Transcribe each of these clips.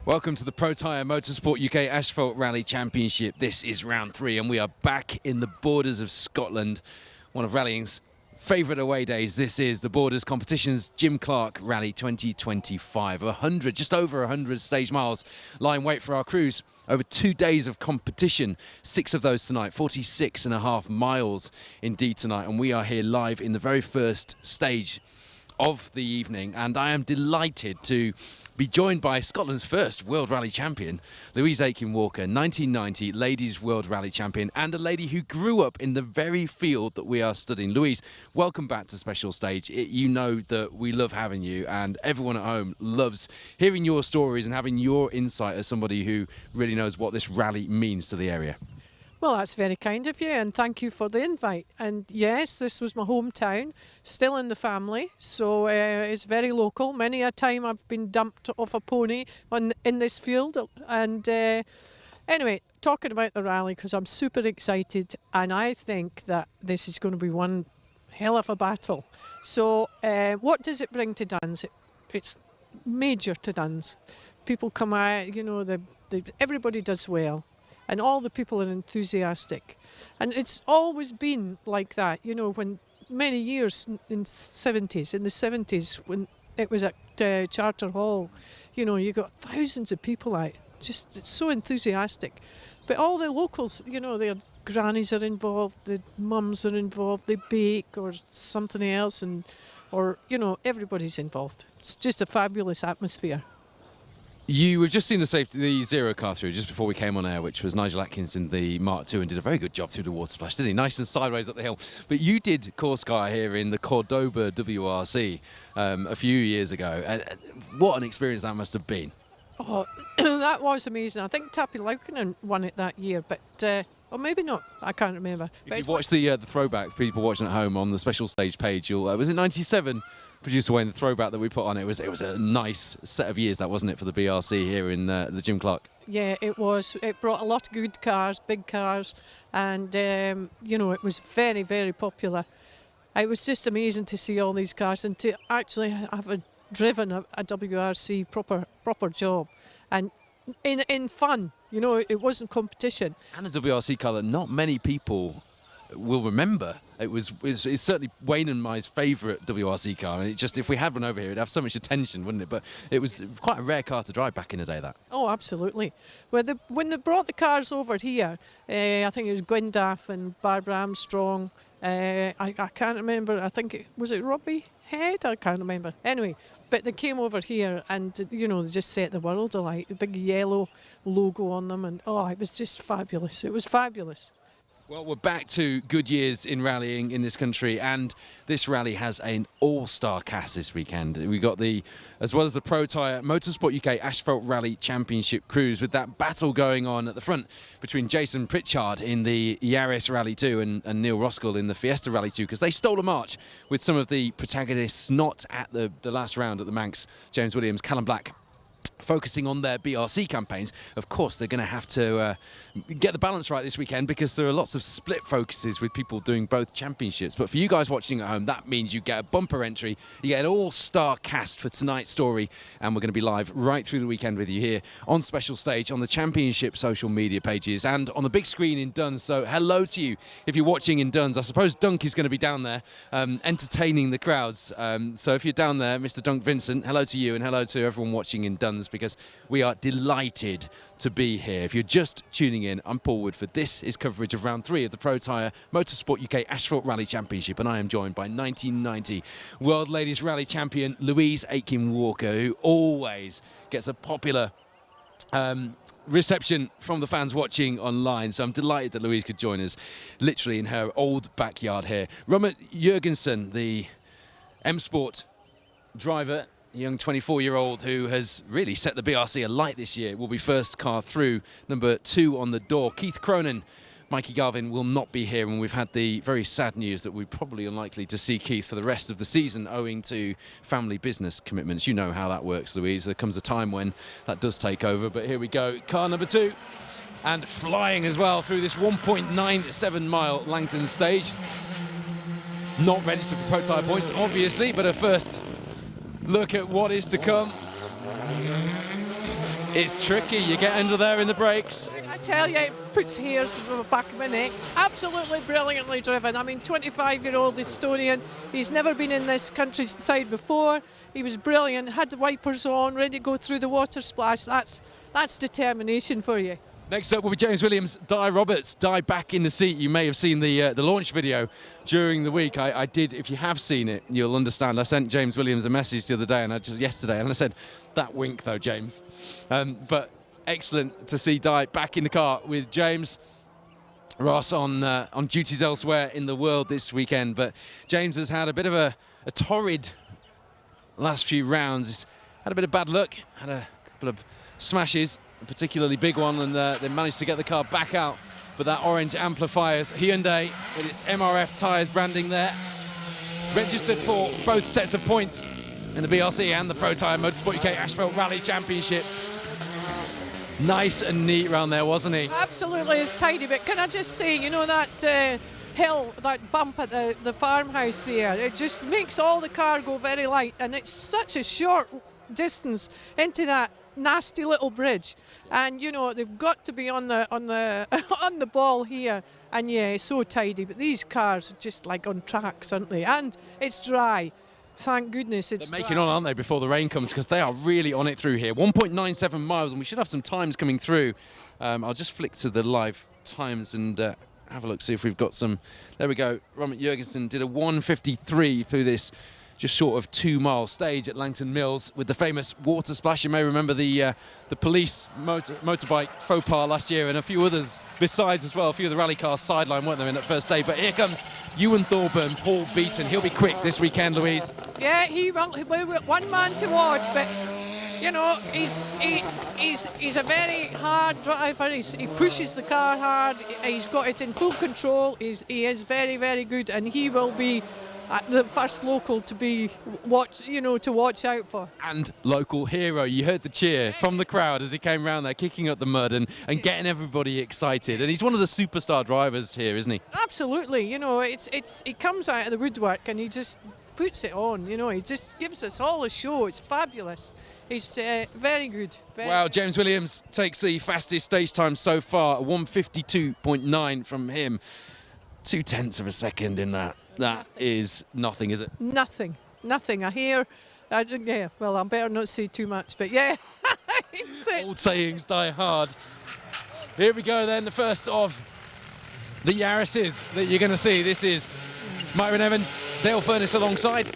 Welcome to the Protyre Motorsport UK Asphalt Rally Championship. This is round 3 and we are back in the borders of Scotland. One of rallying's favourite away days. This is the Borders Competitions Jim Clark Rally 2025. Just over 100 stage miles lie in wait for our crews. Over 2 days of competition, 6 of those tonight, 46.5 miles indeed tonight. And we are here live in the very first stage of the evening. And I am delighted to be joined by Scotland's first World Rally Champion, Louise Aitken-Walker, 1990 Ladies World Rally Champion, and a lady who grew up in the very field that we are studying. Louise, welcome back to Special Stage. You know that we love having you, and everyone at home loves hearing your stories and having your insight as somebody who really knows what this rally means to the area. Well, that's very kind of you, and thank you for the invite. And yes, this was my hometown, still in the family, so it's very local. Many a time I've been dumped off a pony in this field. And anyway, talking about the rally, because I'm super excited, and I think that this is going to be one hell of a battle. So what does it bring to Duns? It's major to Duns. People come out, you know, everybody does well. And all the people are enthusiastic. And it's always been like that, you know, when many years in the 70s, when it was at Charter Hall, you know, you got thousands of people out, just so enthusiastic. But all the locals, you know, their grannies are involved, the mums are involved, they bake or something else, or, you know, everybody's involved. It's just a fabulous atmosphere. We've just seen the Zero car through just before we came on air, which was Nigel Atkins in the Mark II, and did a very good job through the water splash, didn't he? Nice and sideways up the hill. But you did course car here in the Cordoba WRC a few years ago. And what an experience that must have been. Oh, that was amazing. I think Tappy Laukinen won it that year, but or maybe not. I can't remember. If you've watched the throwback, people watching at home on the Special Stage page, was it 97? Producer Wayne, the throwback that we put on, it was a nice set of years, that wasn't it, for the BRC here in the Jim Clark? Yeah, it was. It brought a lot of good cars, big cars, and you know, it was very, very popular. It was just amazing to see all these cars and to actually have driven a WRC proper job, and in fun. You know, it wasn't competition. And a WRC car that not many people will remember. It's certainly Wayne and my favourite WRC car, and if we had one over here, it'd have so much attention, wouldn't it? But it was quite a rare car to drive back in the day, that. Oh, absolutely. Well, when they brought the cars over here, I think it was Gwendaff and Barbara Armstrong. I can't remember. I think was it Robbie Head? I can't remember. Anyway, but they came over here, and you know, they just set the world alight. The big yellow logo on them, and oh, it was just fabulous. It was fabulous. Well, we're back to good years in rallying in this country, and this rally has an all-star cast this weekend. We got as well as the Protyre Motorsport UK Asphalt Rally Championship crews, with that battle going on at the front between Jason Pritchard in the Yaris Rally 2 and Neil Roskell in the Fiesta Rally 2, because they stole a march with some of the protagonists not at the last round at the Manx. James Williams, Callum Black, focusing on their BRC campaigns. Of course, they're going to have to get the balance right this weekend, because there are lots of split focuses with people doing both championships. But for you guys watching at home, that means you get a bumper entry, you get an all-star cast for tonight's story, and we're going to be live right through the weekend with you here on Special Stage, on the championship social media pages, and on the big screen in Duns. So hello to you if you're watching in Duns. I suppose Dunk is going to be down there entertaining the crowds. So if you're down there, Mr. Dunk Vincent, hello to you, and hello to everyone watching in Duns, because we are delighted to be here. If you're just tuning in, I'm Paul Woodford. This is coverage of round 3 of the Protyre Motorsport UK Asphalt Rally Championship, and I am joined by 1990 World Ladies Rally Champion Louise Aitken-Walker, who always gets a popular reception from the fans watching online. So I'm delighted that Louise could join us literally in her old backyard here. Robert Jurgensen, the M-Sport driver, young 24-year-old who has really set the BRC alight this year, will be first car through, number 2 on the door. Keith Cronin, Mikey Garvin will not be here, and we've had the very sad news that we're probably unlikely to see Keith for the rest of the season owing to family business commitments. You know how that works, Louise. There comes a time when that does take over, but here we go. Car number 2, and flying as well through this 1.97 mile Langton stage. Not registered for Protyre points, obviously, but a first look at what is to come. It's tricky. You get under there in the brakes. I tell you, it puts hairs on the back of my neck. Absolutely brilliantly driven. I mean, 25-year-old historian. He's never been in this countryside before. He was brilliant, had the wipers on, ready to go through the water splash. That's determination for you. Next up will be James Williams, Di Roberts. Di back in the seat. You may have seen the launch video during the week. I did. If you have seen it, you'll understand. I sent James Williams a message the other day, yesterday, and I said, that wink though, James. But excellent to see Di back in the car with James. Ross on duties elsewhere in the world this weekend, but James has had a bit of a torrid last few rounds. He's had a bit of bad luck, had a couple of smashes, a particularly big one, and they managed to get the car back out. But that orange amplifiers Hyundai with its MRF tyres branding there, registered for both sets of points in the BRC and the Protyre Motorsport UK Asphalt Rally Championship. Nice and neat round there, wasn't he? Absolutely, it's tidy. But can I just say, you know that hill, that bump at the farmhouse there, it just makes all the car go very light, and it's such a short distance into that nasty little bridge, and you know they've got to be on the on the ball here. And yeah, it's so tidy. But these cars are just like on tracks, aren't they? And it's dry. Thank goodness it's They're making dry. on, aren't they, before the rain comes, because they are really on it through here. 1.97 miles, and we should have some times coming through. I'll just flick to the live times and have a look, see if we've got some. There we go. Robert Jurgensen did a 1:53 through this just short of 2 mile stage at Langton Mills with the famous water splash. You may remember the police motorbike faux pas last year, and a few others besides as well. A few of the rally cars sideline, weren't there, in that first day? But here comes Ewan Thorburn, Paul Beaton. He'll be quick this weekend, Louise. Yeah, he will. One man to watch, but you know he's a very hard driver. He pushes the car hard. He's got it in full control. He is very, very good, and he will be the first local to watch out for. And local hero. You heard the cheer from the crowd as he came round there, kicking up the mud and getting everybody excited. And he's one of the superstar drivers here, isn't he? Absolutely. You know, he comes out of the woodwork and he just puts it on. You know, he just gives us all a show. It's fabulous. He's very good. Wow, James Williams takes the fastest stage time so far, 1:52.9 from him. 0.2 of a second in that. That is nothing, is it? Nothing. I hear. Yeah, well, I better not say too much, but yeah. Old sayings die hard. Here we go then, the first of the Yaris's that you're going to see. This is Myron Evans, Dale Furness alongside.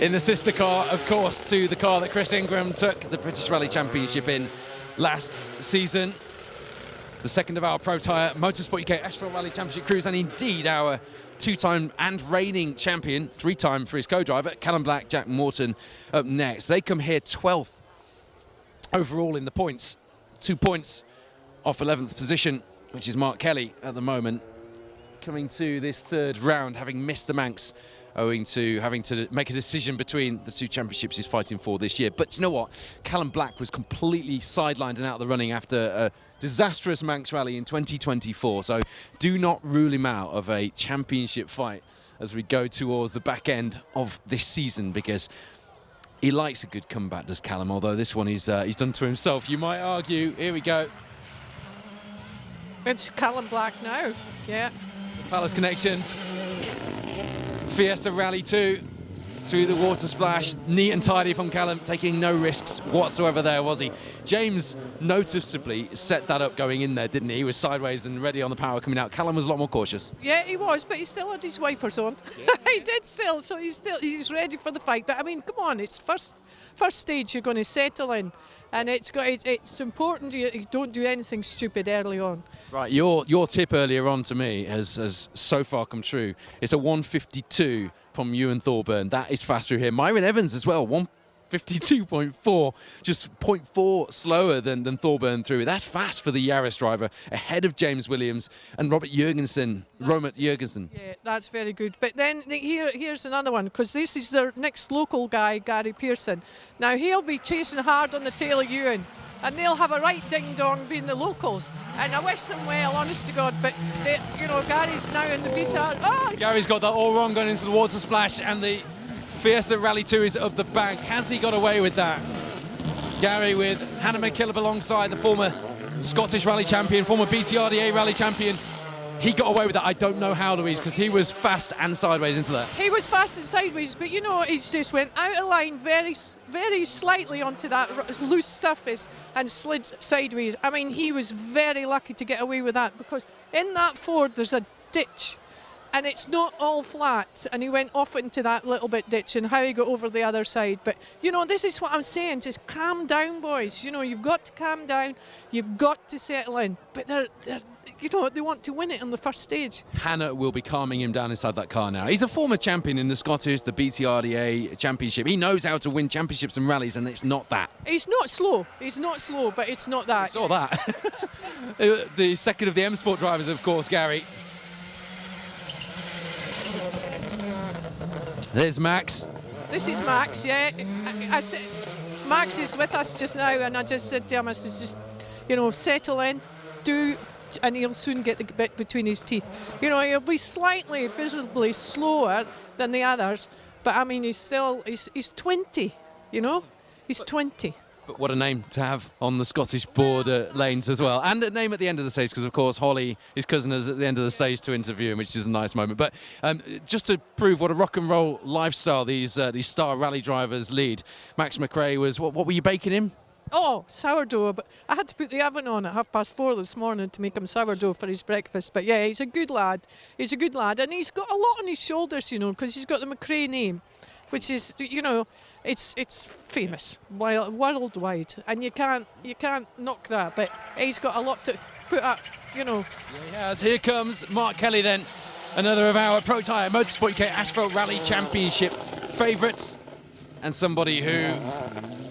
In the sister car, of course, to the car that Chris Ingram took the British Rally Championship in last season. The second of our Protyre Motorsport UK Asphalt Rally Championship crews, and indeed our two-time and reigning champion, three-time for his co-driver, Callum Black, Jack Morton up next. They come here 12th overall in the points. 2 points off 11th position, which is Mark Kelly at the moment, coming to this third round, having missed the Manx, owing to having to make a decision between the two championships he's fighting for this year. But you know what? Callum Black was completely sidelined and out of the running after a disastrous Manx rally in 2024. So do not rule him out of a championship fight as we go towards the back end of this season, because he likes a good comeback, does Callum, although this one he's done to himself, you might argue. Here we go. It's Callum Black now, yeah. Palace Connections. Fiesta Rally 2 through the water splash, neat and tidy from Callum, taking no risks whatsoever there, was he? James noticeably set that up going in there, didn't he? He was sideways and ready on the power coming out. Callum was a lot more cautious. Yeah, he was, but he still had his wipers on. Yeah. He did still, so he's ready for the fight. But I mean, come on, it's first stage you're going to settle in, and it's important you don't do anything stupid early on. Right, your tip earlier on to me has so far come true. It's a 1:52 from Ewan Thorburn. That is fast through here. Myron Evans as well, 1:52.4, just 0.4 slower than Thorburn through. That's fast for the Yaris driver, ahead of James Williams and Robert Jurgensen. Yeah, that's very good. But then here's another one, because this is their next local guy, Gary Pearson. Now he'll be chasing hard on the tail of Ewan, and they'll have a right ding-dong being the locals. And I wish them well, honest to God, but Gary's now in the Vita. Oh! Gary's got that all wrong going into the water splash, and the Fiesta Rally 2 is up the bank. Has he got away with that? Gary with Hannah McKillop alongside the former Scottish Rally champion, former BTRDA Rally champion. He got away with that. I don't know how, Louise, because he was fast and sideways into that. He was fast and sideways, but you know, he just went out of line very slightly onto that loose surface and slid sideways. I mean, he was very lucky to get away with that, because in that Ford there's a ditch and it's not all flat, and he went off into that little bit ditch, and how he got over the other side. But you know, this is what I'm saying, just calm down, boys. You know, you've got to calm down, you've got to settle in. But they're you know, they want to win it on the first stage. Hannah will be calming him down inside that car now. He's a former champion in the Scottish, the BTRDA championship. He knows how to win championships and rallies, and it's not that. He's not slow, but it's not that. I saw that. The second of the M Sport drivers, of course, Gary. There's Max. This is Max, yeah. I said, Max is with us just now, and I just said to him, I said, just, you know, settle in, and he'll soon get the bit between his teeth. You know, he'll be slightly, visibly slower than the others, but I mean, he's 20, you know? He's 20. But what a name to have on the Scottish border lanes as well. And a name at the end of the stage, because, of course, Holly, his cousin, is at the end of the stage to interview him, which is a nice moment. But just to prove what a rock and roll lifestyle these star rally drivers lead, Max McRae was, what were you baking him? Oh, sourdough, but I had to put the oven on at 4:30 this morning to make him sourdough for his breakfast. But yeah, he's a good lad. He's a good lad, and he's got a lot on his shoulders, you know, because he's got the McRae name, which is, you know, it's famous worldwide, and you can't knock that. But he's got a lot to put up, you know. Yeah, he has. Here comes Mark Kelly then, another of our Protyre Motorsport UK Asphalt Rally Championship favourites, and somebody who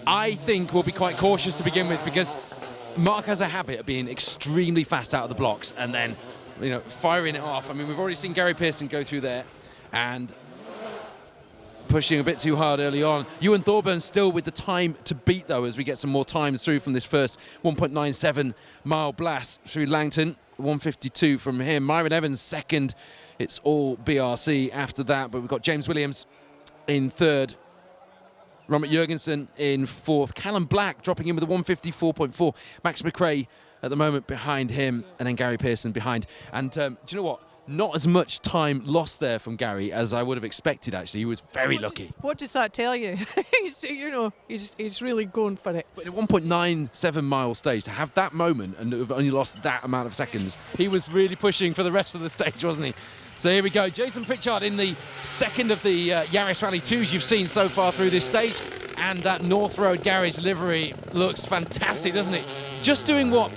I think will be quite cautious to begin with, because Mark has a habit of being extremely fast out of the blocks and then, you know, firing it off. I mean, we've already seen Gary Pearson go through there and pushing a bit too hard early on. Ewan Thorburn still with the time to beat, though, as we get some more times through from this first 1.97 mile blast through Langton. 152 from him. Myron Evans second. It's all BRC after that, but we've got James Williams in third. Robert Jurgensen in fourth. Callum Black dropping in with a 154.4. Max McRae at the moment behind him, and then Gary Pearson behind. And do you know what? Not as much time lost there from Gary as I would have expected, actually. He was very lucky. What does that tell you? he's really going for it. But in a 1.97 mile stage, to have that moment and have only lost that amount of seconds, he was really pushing for the rest of the stage, wasn't he? So here we go. Jason Pritchard in the second of the Yaris Rally 2s you've seen so far through this stage. And that North Road Garage livery looks fantastic, doesn't it? Just doing what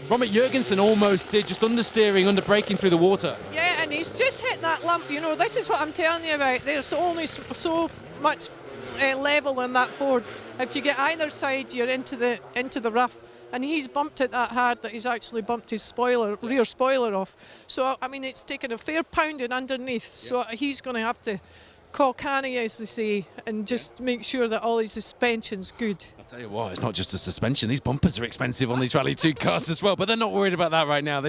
Robert Jurgensen almost did, just understeering, under-braking through the water. Yeah, and he's just hit that lump. You know, this is what I'm telling you about. There's only so much level in that Ford. If you get either side, you're into the rough. And he's bumped it that hard that he's actually bumped his rear spoiler off. So, I mean, it's taken a fair pounding underneath. Yep. So he's going to have to call canny, as they say, and just make sure that all his suspension's good. I'll tell you what, it's not just the suspension. These bumpers are expensive on these Rally 2 cars as well, but they're not worried about that right now.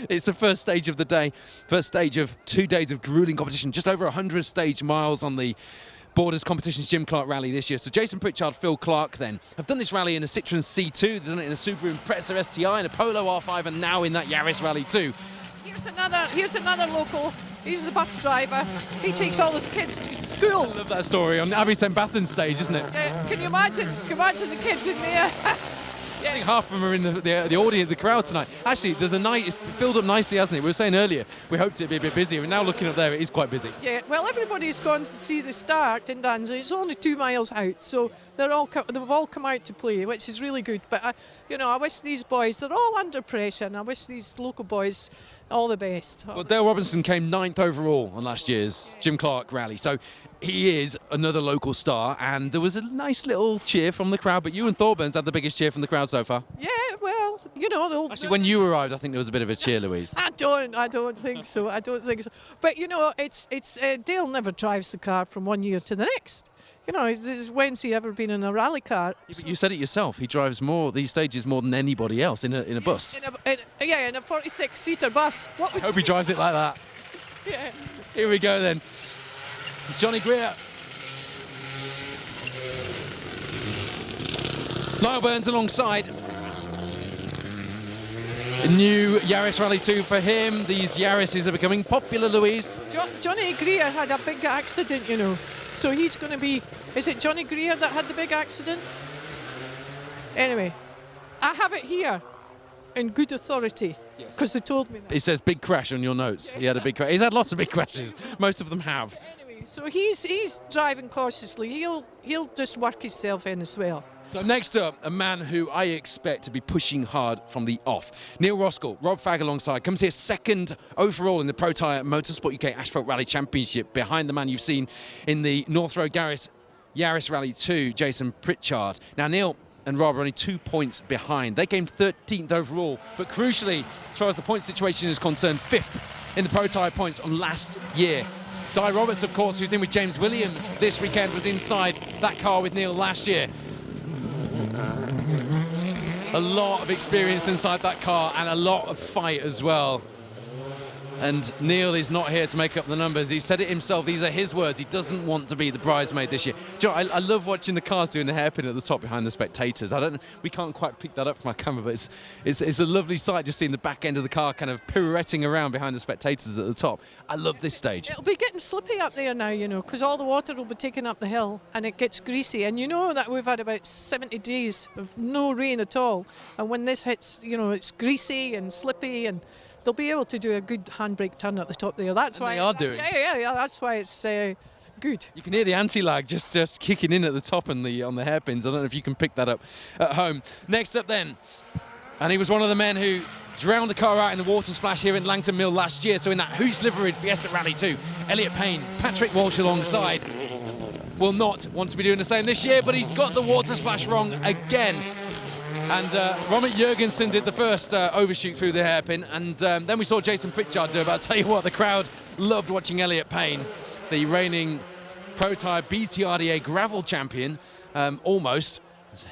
It's the first stage of the day, first stage of 2 days of grueling competition, just over 100 stage miles on the Borders Competitions Jim Clark Rally this year. So Jason Pritchard, Phil Clark then have done this rally in a Citroen C2, they've done it in a Subaru Impreza STI, in a Polo R5, and now in that Yaris Rally 2. Here's another local. He's the bus driver. He takes all his kids to school. I love that story on Abbey St Bathan's stage, isn't it? Yeah, can you imagine the kids in there? I think half of them are in the audience, the crowd tonight. Actually, there's a night, it's filled up nicely, hasn't it? We were saying earlier, we hoped it'd be a bit busy. We're now looking up there, it is quite busy. Yeah, well, everybody's gone to see the start in Danzig. It's only 2 miles out, so they've all come out to play, which is really good. But, I wish these boys, they're all under pressure, and I wish these local boys all the best. Well, Dale Robinson came 9th overall on last year's Jim Clark Rally, so he is another local star, and there was a nice little cheer from the crowd, but Ewan Thorburn's had the biggest cheer from the crowd so far. Yeah, well, actually, when you arrived, I think there was a bit of a cheer, Louise. I don't think so. But it's Dale never drives the car from one year to the next. You know, when's he ever been in a rally car? Yeah, but you said it yourself. He drives these stages more than anybody else in a bus. In a 46-seater bus. I hope he drives it like that. Yeah. Here we go then. Johnny Greer Lyle Burns alongside. A new Yaris Rally 2 for him. These Yarises are becoming popular, Louise. Johnny Greer had a big accident, you know. So he's going to be... Is it Johnny Greer that had the big accident? Anyway, I have it here in good authority because they told me that. It says big crash on your notes. He had a big crash. He's had lots of big crashes. Most of them have. Anyway, so he's driving cautiously. He'll just work himself in as well. So next up, a man who I expect to be pushing hard from the off. Neil Roskell, Rob Fagg alongside, comes here second overall in the Protyre Motorsport UK Asphalt Rally Championship, behind the man you've seen in the North Road Yaris Rally 2, Jason Pritchard. Now Neil and Rob are only 2 points behind. They came 13th overall, but crucially, as far as the point situation is concerned, 5th in the Protyre points on last year. Di Roberts, of course, who's in with James Williams this weekend, was inside that car with Neil last year. A lot of experience inside that car and a lot of fight as well. And Neil is not here to make up the numbers. He said it himself. These are his words. He doesn't want to be the bridesmaid this year. Do you know, I love watching the cars doing the hairpin at the top behind the spectators. We can't quite pick that up from our camera, but it's a lovely sight just seeing the back end of the car kind of pirouetting around behind the spectators at the top. I love this stage. It'll be getting slippy up there now, you know, because all the water will be taken up the hill and it gets greasy. And you know that we've had about 70 days of no rain at all. And when this hits, you know, it's greasy and slippy, and they'll be able to do a good handbrake turn at the top there. That's why they are doing. Yeah. That's why it's good. You can hear the anti-lag just kicking in at the top and on the hairpins. I don't know if you can pick that up at home. Next up then, and he was one of the men who drowned the car out in the water splash here in Langton Mill last year. So in that Hoos liveried Fiesta Rally 2, Elliot Payne, Patrick Walsh alongside, will not want to be doing the same this year, but he's got the water splash wrong again. And Robert Jurgensen did the first overshoot through the hairpin, and then we saw Jason Pritchard do it. But I'll tell you what, the crowd loved watching Elliot Payne, the reigning Protyre BTRDA gravel champion, almost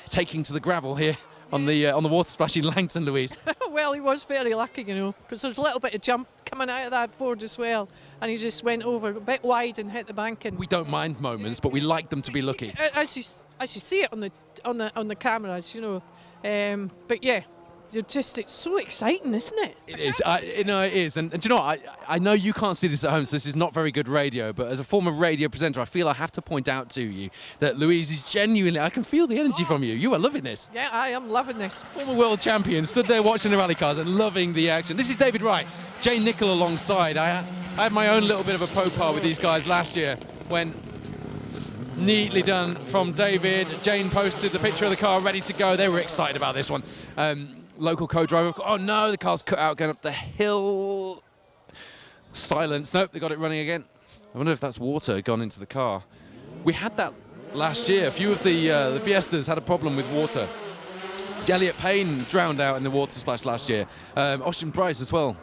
taking to the gravel here on the water splash in Langton, Louise. Well, he was very lucky, you know, because there's a little bit of jump coming out of that Ford as well, and he just went over a bit wide and hit the bank. And we don't mind moments, but we like them to be lucky. As you see it on the cameras, you know. But yeah, it's so exciting, isn't it? It is. It is. And do you know what? I know you can't see this at home, so this is not very good radio, but as a former radio presenter, I feel I have to point out to you that Louise is genuinely, I can feel the energy from you. You are loving this. Yeah, I am loving this. Former world champion, stood there watching the rally cars and loving the action. This is David Wright, Jane Nichol alongside. I had my own little bit of a pro-par with these guys last year when... Neatly done from David. Jane posted the picture of the car ready to go. They were excited about this one. Local co-driver. Oh no, the car's cut out going up the hill. Silence. Nope, they got it running again. I wonder if that's water gone into the car. We had that last year. A few of the Fiestas had a problem with water. Elliot Payne drowned out in the water splash last year. Austin Price as well.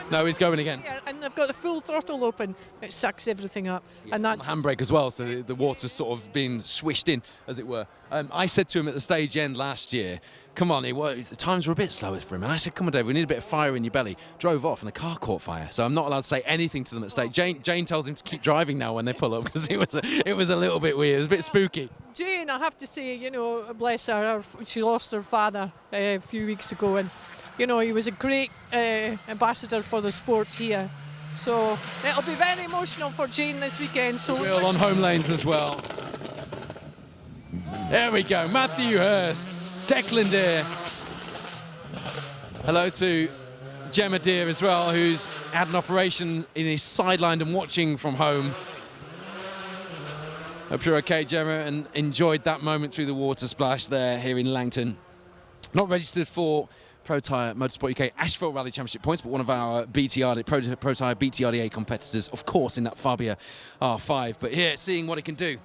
No, he's going again. Yeah, and they've got the full throttle open. It sucks everything up. Yeah, and that's handbrake as well, so the water's sort of been swished in, as it were. I said to him at the stage end last year, come on, the times were a bit slower for him. And I said, come on, Dave, we need a bit of fire in your belly. Drove off and the car caught fire. So I'm not allowed to say anything to them at stage. Jane tells him to keep driving now when they pull up, because it was a little bit weird. It was a bit spooky. Jane, I have to say, you know, bless her, she lost her father a few weeks ago, and you know, he was a great ambassador for the sport here. So it'll be very emotional for Jane this weekend. So will on home lanes as well. There we go, Matthew Hurst, Declan Deer. Hello to Gemma Deer as well, who's had an operation in his sideline and watching from home. Hope you're okay, Gemma, and enjoyed that moment through the water splash there here in Langton. Not registered for Protyre Motorsport UK Asphalt Rally Championship points, but one of our Protyre BTRDA competitors, of course, in that Fabia R5. But here, seeing what he can do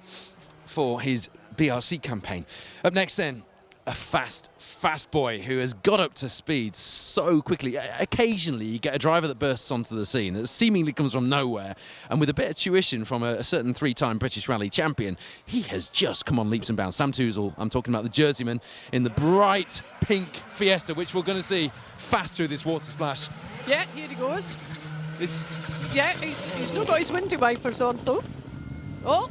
for his BRC campaign. Up next then, a fast boy who has got up to speed so quickly. Occasionally you get a driver that bursts onto the scene that seemingly comes from nowhere, and with a bit of tuition from a certain three-time British Rally champion, he has just come on leaps and bounds. Sam Toozle, I'm talking about the Jerseyman in the bright pink Fiesta, which we're going to see fast through this water splash. Yeah, here he goes. Yeah, he's not got his window wipers on though. Oh,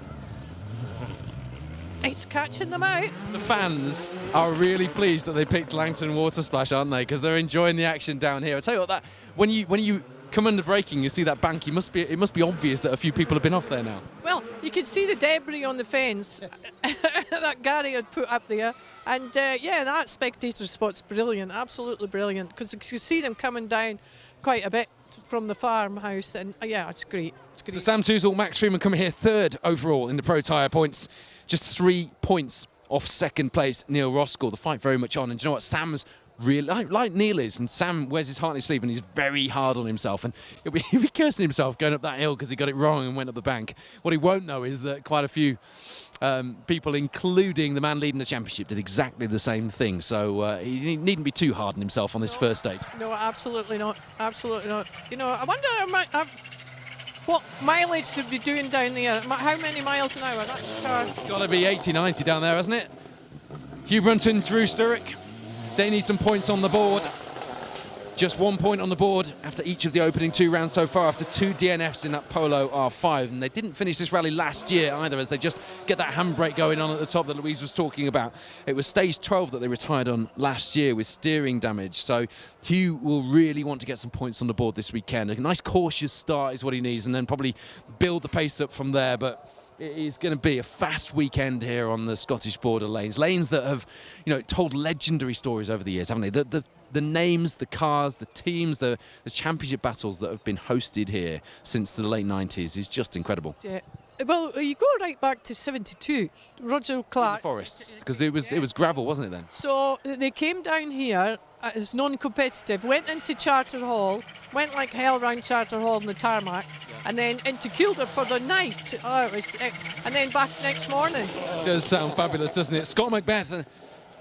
It's catching them out. The fans are really pleased that they picked Langton Water Splash, aren't they? Because they're enjoying the action down here. I tell you what, that when you come under braking, you see that bank. It must be obvious that a few people have been off there now. Well, you can see the debris on the fence that Gary had put up there. And yeah, that spectator spot's brilliant, absolutely brilliant, because you can see them coming down quite a bit from the farmhouse, and yeah, it's great. It's great. So Sam Toozle, Max Freeman coming here third overall in the Protyre points, just 3 points off second place, Neil Roskell. The fight very much on, and do you know what? Sam's really like Neil is, and Sam wears his heart on his sleeve, and he's very hard on himself, and he'll be cursing himself going up that hill because he got it wrong and went up the bank. What he won't know is that quite a few people, including the man leading the championship, did exactly the same thing. So he needn't be too hard on himself on this first stage. No, absolutely not. Absolutely not. You know, I wonder what mileage to be doing down there. How many miles an hour? That's car. It's got to be 80, 90 down there, hasn't it? Hugh Brunton, Drew Sturrock. They need some points on the board. Just 1 point on the board after each of the opening 2 rounds so far, after 2 DNFs in that Polo R5. And they didn't finish this rally last year either, as they just get that handbrake going on at the top that Louise was talking about. It was stage 12 that they retired on last year with steering damage. So Hugh will really want to get some points on the board this weekend. A nice cautious start is what he needs, and then probably build the pace up from there. But it is going to be a fast weekend here on the Scottish border lanes. Lanes that have, you know, told legendary stories over the years, haven't they? The names, the cars, the teams, the championship battles that have been hosted here since the late 90s is just incredible. Yeah. Well, you go right back to 72. Roger Clark. The forests, because it was gravel, wasn't it then? So they came down here as non-competitive, went into Charter Hall, went like hell around Charter Hall on the tarmac, and then into Kielder for the night. And then back next morning. It does sound fabulous, doesn't it? Scott Macbeth,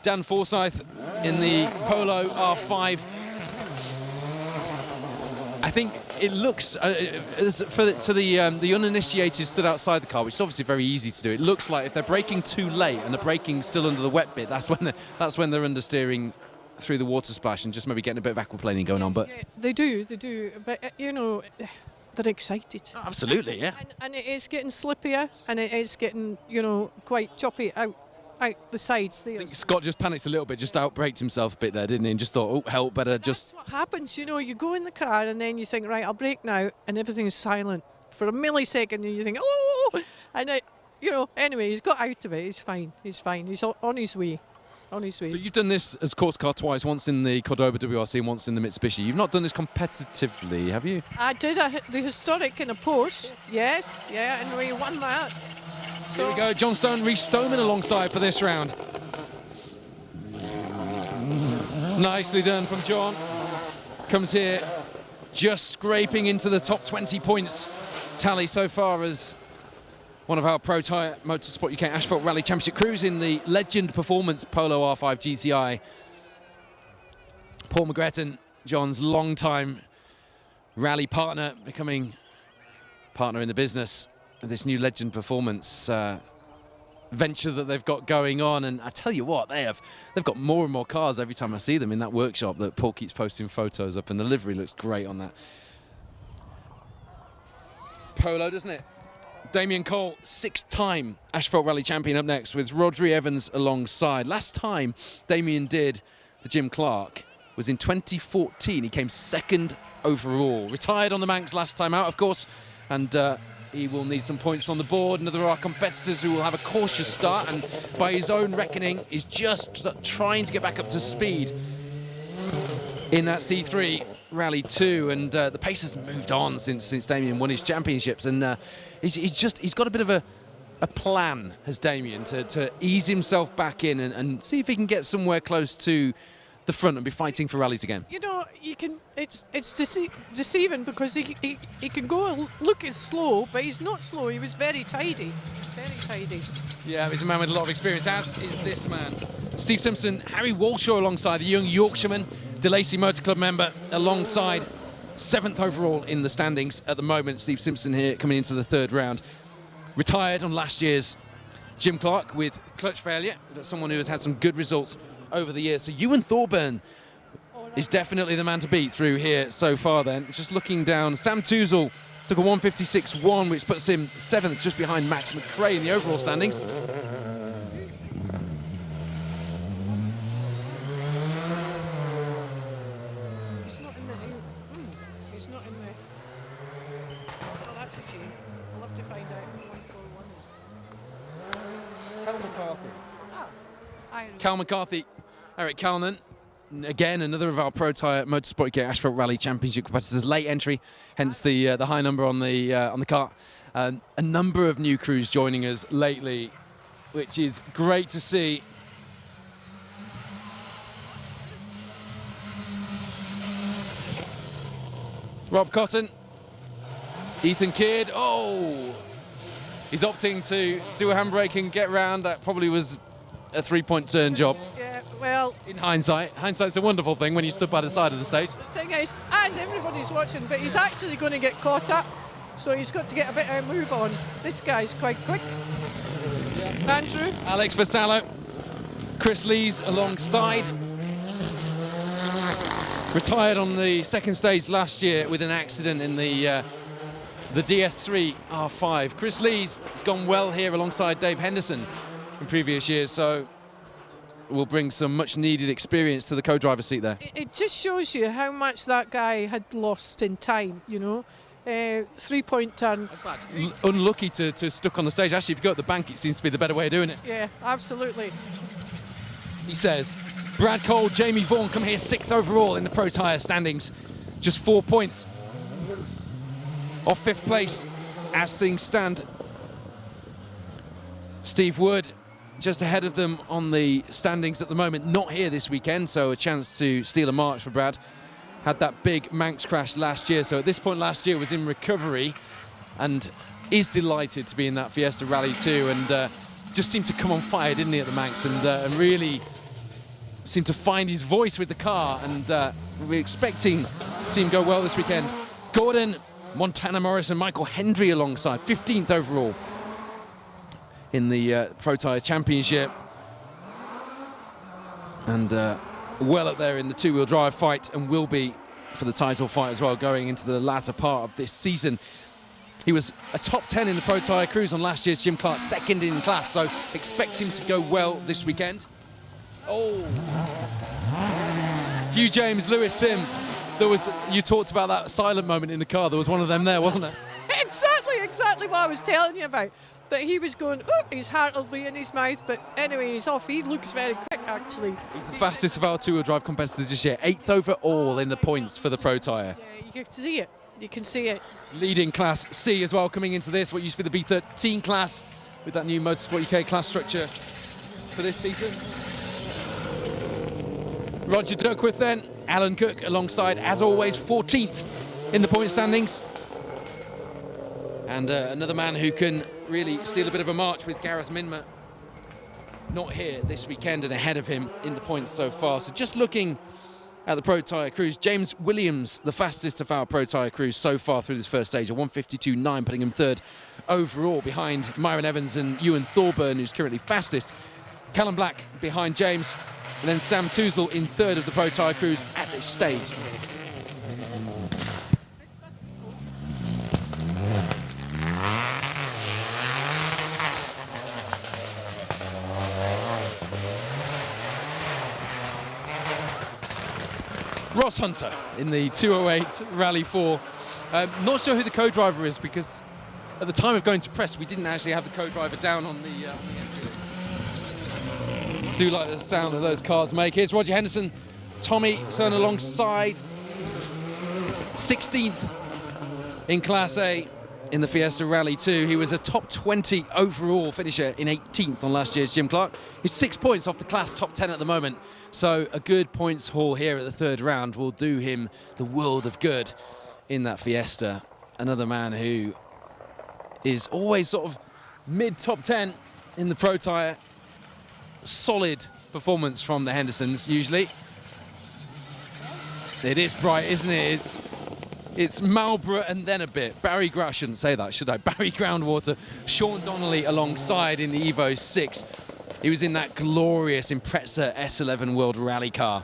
Dan Forsyth in the Polo R5. I think it looks, to the uninitiated stood outside the car, which is obviously very easy to do. It looks like if they're braking too late and they're braking still under the wet bit, that's when they're understeering through the water splash and just maybe getting a bit of aquaplaning going on. But yeah, they do. But you know, they're excited. Oh, absolutely, yeah. And it is getting slippier, and it is getting, you know, quite choppy out the sides there. I think Scott just panicked a little bit, just outbraked himself a bit there, didn't he? And just thought, oh, help, better just... That's what happens, you know, you go in the car and then you think, right, I'll brake now, and everything is silent for a millisecond, and you think, oh! And, you know, anyway, he's got out of it. He's fine. He's on his way. So you've done this as course car twice, once in the Cordoba WRC and once in the Mitsubishi. You've not done this competitively, have you? I did the historic in a Porsche, yes, yeah, and we won that. Here we go, John Stone, Rhys Stoneman alongside for this round. Nicely done from John. Comes here, just scraping into the top 20 points tally so far as one of our Protyre Motorsport UK Asphalt Rally Championship crews in the Legend Performance Polo R5 GTI. Paul McGretton, John's long-time rally partner, becoming partner in the business of this new Legend Performance venture that they've got going on. And I tell you what, they've got more and more cars every time I see them in that workshop that Paul keeps posting photos up, and the livery looks great on that Polo, doesn't it? Damien Cole, 6-time Asphalt Rally champion, up next with Rodri Evans alongside. Last time Damien did the Jim Clark was in 2014. He came second overall. Retired on the Manx last time out, of course, and he will need some points on the board. And there are competitors who will have a cautious start, and by his own reckoning is just trying to get back up to speed in that C3 Rally 2, and the pace has moved on since Damien won his championships, and he's got a bit of a plan, has Damien, to ease himself back in and see if he can get somewhere close to the front and be fighting for rallies again. You know, you can. It's deceiving because he can go looking slow, but he's not slow. He was very tidy, very tidy. Yeah, he's a man with a lot of experience, as is this man. Steve Simpson, Harry Walshaw alongside, a young Yorkshireman, De Lacey Motor Club member, alongside 7th overall in the standings at the moment. Steve Simpson here coming into the 3rd round. Retired on last year's Jim Clark with clutch failure. That's someone who has had some good results over the years. So Ewan Thorburn is definitely the man to beat through here so far then. Just looking down, Sam Toozle took a 156.1, which puts him 7th, just behind Max McRae in the overall standings. shame. I'll have to find out who 141 is. Cal McCarthy. Ah, Irish. Cal McCarthy, Eric Kalman. Again, another of our Protyre Motorsport UK Asphalt Rally Championship competitors. Late entry, hence the high number on the car. A number of new crews joining us lately, which is great to see. Rob Cotton, Ethan Kidd. Oh, he's opting to do a handbrake and get round. That probably was a 3-point turn job. Yeah, well, In hindsight's a wonderful thing when you stood by the side of the stage. the thing is, and everybody's watching, but he's actually going to get caught up, so he's got to get a bit of a move on. This guy's quite quick. Andrew? Alex Vassallo, Chris Lees alongside. Retired on the second stage last year with an accident in the DS3 R5. Chris Lees has gone well here alongside Dave Henderson in previous years, so will bring some much needed experience to the co-driver seat there. It just shows you how much that guy had lost in time, you know. 3-point turn. In fact, unlucky to stuck on the stage. Actually, if you go at the bank, it seems to be the better way of doing it. Yeah, absolutely. He says, Brad Cole, Jamie Vaughan come here 6th overall in the Protyre standings. Just 4 points off 5th place as things stand. Steve Wood just ahead of them on the standings at the moment. Not here this weekend, so a chance to steal a march for Brad. Had that big Manx crash last year, so at this point last year was in recovery and is delighted to be in that Fiesta Rally 2, and just seemed to come on fire, didn't he, at the Manx, and really seemed to find his voice with the car, and we're expecting to see him go well this weekend. Gordon, Montana Morris and Michael Hendry alongside, 15th overall in the Protyre Championship, and well up there in the two-wheel drive fight, and will be for the title fight as well going into the latter part of this season. He was a top 10 in the Protyre Cruise on last year's Jim Clark, 2nd in class, so expect him to go well this weekend. Oh, Hugh James, Lewis Sim. You talked about that silent moment in the car. There was one of them there, wasn't there? Exactly what I was telling you about. That he was going, oh, his heart will be in his mouth, but anyway, he's off. He looks very quick, actually. He's the fastest of our two-wheel drive competitors this year, 8th overall in the points for the Protyre. Yeah, you can see it. You can see it. Leading Class C as well, coming into this, what used to be the B13 class, with that new Motorsport UK class structure for this season. Roger Duckworth then, Alan Cook alongside, as always, 14th in the point standings. And another man who can really steal a bit of a march with Gareth Minmer. Not here this weekend and ahead of him in the points so far. So just looking at the Protyre Cruise, James Williams, the fastest of our Protyre Cruise so far through this first stage, a 1:52.9, putting him 3rd overall behind Myron Evans and Ewan Thorburn, who's currently fastest. Callum Black behind James, and then Sam Toozle in 3rd of the Protyre Cruise at this stage. Ross Hunter in the 208 Rally 4. Not sure who the co-driver is, because at the time of going to press, we didn't actually have the co-driver down on the entry list. Do like the sound that those cars make. Here's Roger Henderson, Tommy Cerner alongside, 16th in Class A in the Fiesta Rally 2. He was a top 20 overall finisher in 18th on last year's Jim Clark. He's 6 points off the class top 10 at the moment. So a good points haul here at the 3rd round will do him the world of good in that Fiesta. Another man who is always sort of mid-top 10 in the Protyre. Solid performance from the Hendersons, usually. It is bright, isn't it? It's Marlborough and then a bit. I shouldn't say that, should I? Barry Groundwater, Sean Donnelly alongside in the Evo 6. He was in that glorious Impreza S11 World Rally car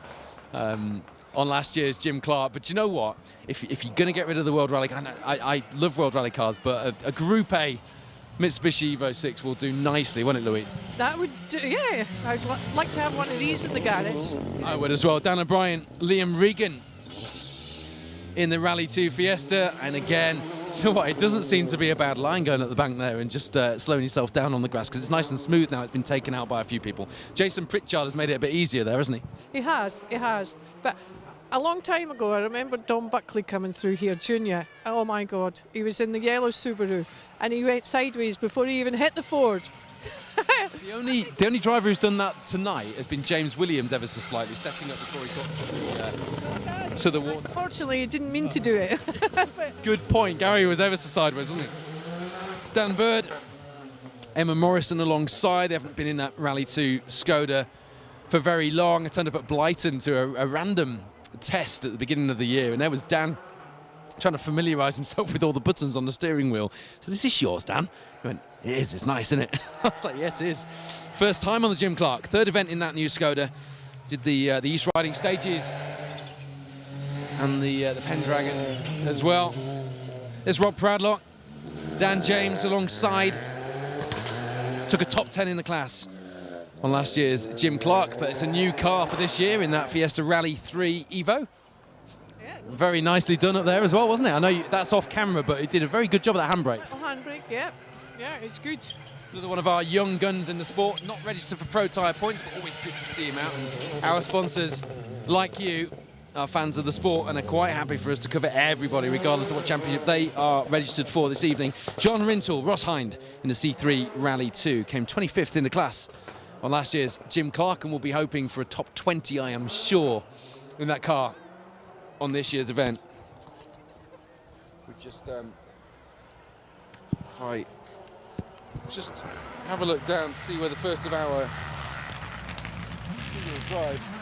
on last year's Jim Clark. But you know what? If you're going to get rid of the World Rally car, I love World Rally cars, but a Group A Mitsubishi Evo 6 will do nicely, won't it, Louise? That would do, yeah. I'd like to have one of these in the garage. I would as well. Dan O'Brien, Liam Regan in the Rally 2 Fiesta, and again you know what? It doesn't seem to be a bad line going at the bank there and just slowing yourself down on the grass because it's nice and smooth now. It's been taken out by a few people. Jason Pritchard has made it a bit easier there, hasn't he? He has. But a long time ago, I remember Don Buckley coming through here, Junior. Oh my God, he was in the yellow Subaru and he went sideways before he even hit the Ford. The only driver who's done that tonight has been James Williams ever so slightly, setting up before he got to the water. Unfortunately, he didn't mean to do it. Good point. Gary was ever so sideways, wasn't he? Dan Bird, Emma Morrison alongside. They haven't been in that Rally 2 Skoda for very long. I turned up at Blyton to a random test at the beginning of the year, and there was Dan trying to familiarise himself with all the buttons on the steering wheel. So, is this yours, Dan? He went, it is, it's nice, isn't it? I was like, yes, it is. First time on the Jim Clark, third event in that new Skoda. Did the East Riding stages and the Pendragon as well. There's Rob Pradlock, Dan James alongside. Took a top 10 in the class on last year's Jim Clark, but it's a new car for this year in that Fiesta Rally 3 Evo. Very nicely done up there as well, wasn't it? I know that's off camera, but it did a very good job of that handbrake. Handbrake, yeah. Yeah, it's good. Another one of our young guns in the sport, not registered for Protyre points, but always good to see him out. And our sponsors, like you, are fans of the sport and are quite happy for us to cover everybody, regardless of what championship they are registered for this evening. John Rintoul, Ross Hind in the C3 Rally 2, came 25th in the class on last year's Jim Clark, and will be hoping for a top 20, I am sure, in that car on this year's event. We just, if I just have a look down to see where the first of our two-wheel drives.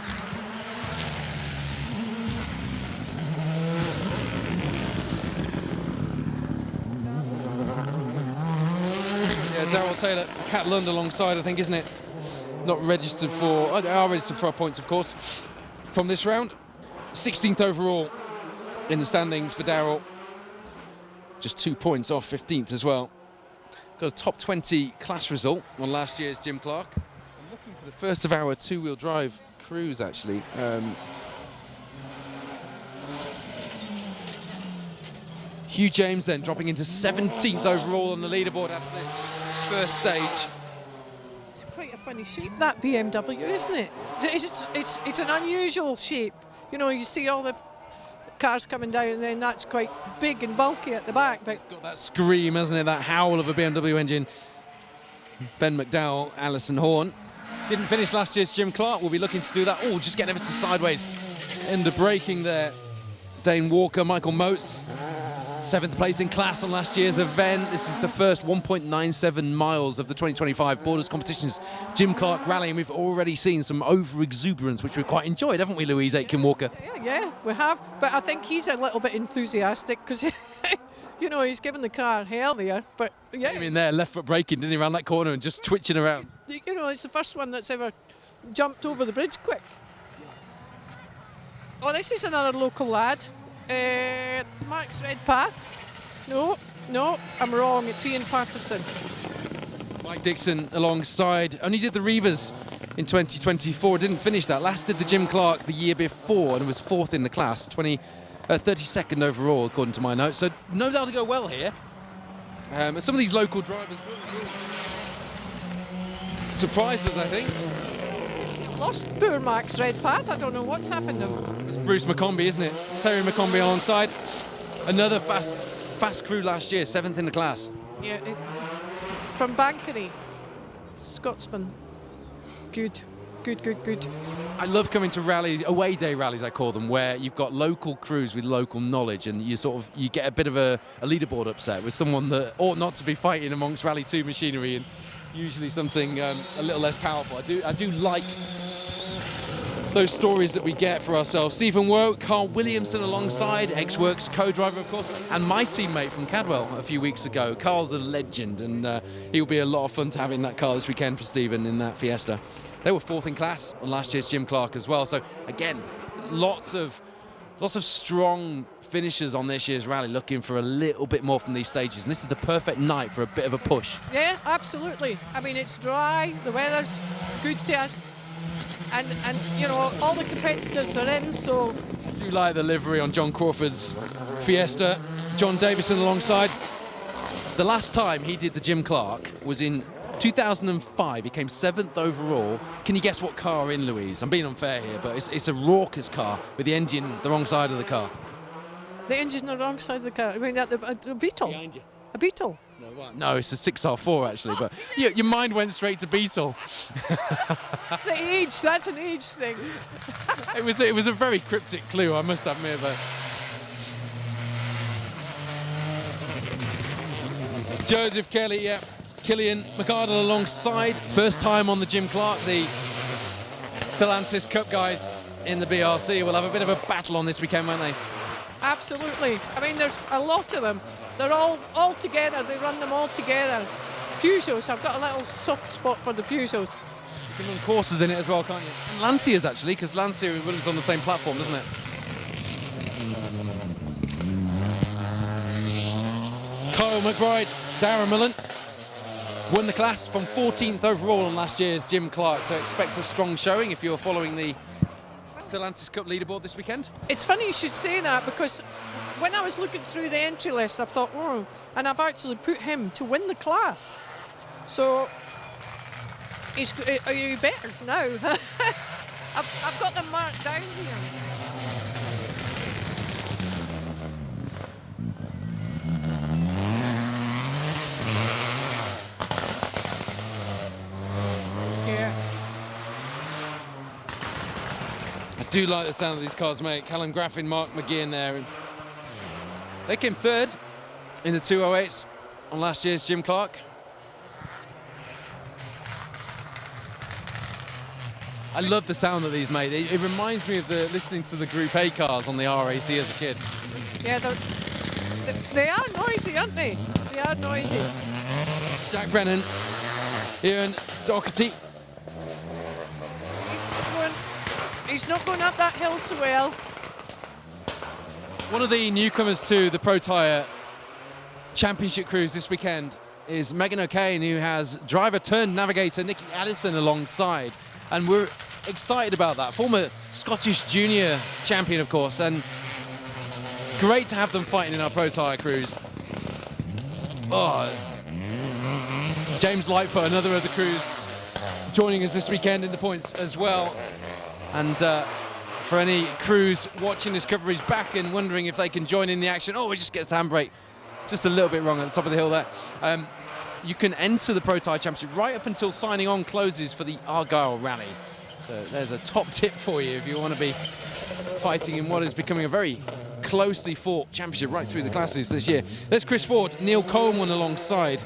Yeah, Darryl Taylor, Cat Lund alongside, I think, isn't it? Not registered for, oh, they are registered for our points, of course, from this round. 16th overall in the standings for Darryl. Just 2 points off 15th as well. Got a top 20 class result on last year's Jim Clark. I'm looking for the first of our two-wheel drive crews, actually. Hugh James then dropping into 17th overall on the leaderboard after this first stage. It's quite a funny shape, that BMW, isn't it? It's an unusual shape. You know, you see all the cars coming down and then that's quite big and bulky at the back. But it's got that scream, hasn't it? That howl of a BMW engine. Ben McDowell, Alison Horn. Didn't finish last year's Jim Clark. We'll be looking to do that. Oh, just getting ever so sideways. End of braking there. Dane Walker, Michael Motes. 7th place in class on last year's event. This is the first 1.97 miles of the 2025 Borders Competitions Jim Clark Rally, and we've already seen some over-exuberance, which we quite enjoyed, haven't we, Louise Aitken-Walker? Yeah, we have. But I think he's a little bit enthusiastic because, you know, he's given the car hell there. But yeah, came in there, left foot braking, didn't he, around that corner and just twitching around. You know, it's the first one that's ever jumped over the bridge quick. Oh, this is another local lad. Max Redpath. No, I'm wrong. It's Ian Patterson. Mike Dixon alongside. Only did the Reavers in 2024. Didn't finish that. Last did the Jim Clark the year before and was 4th in the class. 32nd overall, according to my notes. So no doubt to go well here. Some of these local drivers will surprise us, I think. Lost poor Max Redpath. I don't know what's happened to him. It's Bruce McCombie, isn't it? Terry McCombie alongside. Another fast crew last year, 7th in the class. Yeah, from Bankery, Scotsman. Good. I love coming to rallies, away day rallies I call them, where you've got local crews with local knowledge, and you get a bit of a leaderboard upset with someone that ought not to be fighting amongst Rally 2 machinery, and usually something a little less powerful. I do like those stories that we get for ourselves. Stephen Woe, Carl Williamson alongside, X-Works co-driver, of course, and my teammate from Cadwell a few weeks ago. Carl's a legend, and he'll be a lot of fun to have in that car this weekend for Stephen in that Fiesta. They were 4th in class on last year's Jim Clark as well. So again, lots of strong finishers on this year's rally, looking for a little bit more from these stages, and this is the perfect night for a bit of a push. Yeah, absolutely. I mean, it's dry, the weather's good to us, and you know, all the competitors are in, so... I do like the livery on John Crawford's Fiesta. John Davison alongside. The last time he did the Jim Clark was in 2005. He came 7th overall. Can you guess what car in, Louise? I'm being unfair here, but it's a raucous car with the engine the wrong side of the car. The engine the wrong side of the car. I mean, a Beetle. Behind you. A Beetle. No, it's a 6R4 actually, but your mind went straight to Beetle. That's the age. That's an age thing. It was a very cryptic clue, I must admit. But Joseph Kelly, yeah, Killian McArdle alongside. First time on the Jim Clark, the Stellantis Cup guys in the BRC will have a bit of a battle on this weekend, won't they? Absolutely. I mean, there's a lot of them. They're all together. They run them all together. Peugeots. I've got a little soft spot for the Peugeots. You can run courses in it as well, can't you? And Lanciers actually, because Lancia runs on the same platform, doesn't it? Kyle McBride, Darren Millen won the class from 14th overall on last year's Jim Clark, so expect a strong showing if you're following the Stellantis Cup leaderboard this weekend. It's funny you should say that, because when I was looking through the entry list, I thought, oh, and I've actually put him to win the class. So, are you better now? I've got them marked down here. Yeah. I do like the sound of these cars, mate. Callum Graffin, Mark McGee in there. They came 3rd in the 208s on last year's Jim Clark. I love the sound of these, mate. It reminds me of listening to the Group A cars on the RAC as a kid. Yeah, they are noisy, aren't they? They are noisy. Jack Brennan, Ian Doherty. He's not going up that hill so well. One of the newcomers to the Protyre Championship Cruise this weekend is Megan O'Kane, who has driver turned navigator Nicky Addison alongside. And we're excited about that. Former Scottish junior champion, of course, and great to have them fighting in our Protyre Cruise. Oh, James Lightfoot, another of the crews, joining us this weekend in the points as well. And for any crews watching this coverage back and wondering if they can join in the action, oh, he just gets the handbrake just a little bit wrong at the top of the hill there. You can enter the Protyre Championship right up until signing on closes for the Argyle Rally. So there's a top tip for you if you want to be fighting in what is becoming a very closely fought championship right through the classes this year. There's Chris Ford, Neil Coleman alongside.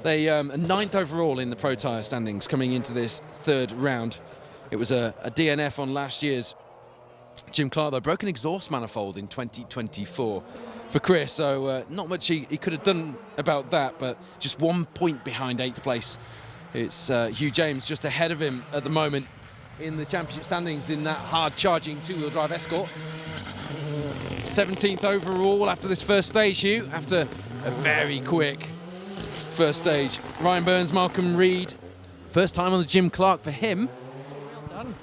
They 9th overall in the Protyre standings coming into this 3rd round. It was a DNF on last year's Jim Clark, though. Broken exhaust manifold in 2024 for Chris, so not much he could have done about that, but just 1 point behind 8th place. It's Hugh James just ahead of him at the moment in the championship standings in that hard-charging two-wheel drive Escort. 17th overall after this first stage, Hugh, after a very quick first stage. Ryan Burns, Malcolm Reed, first time on the Jim Clark for him.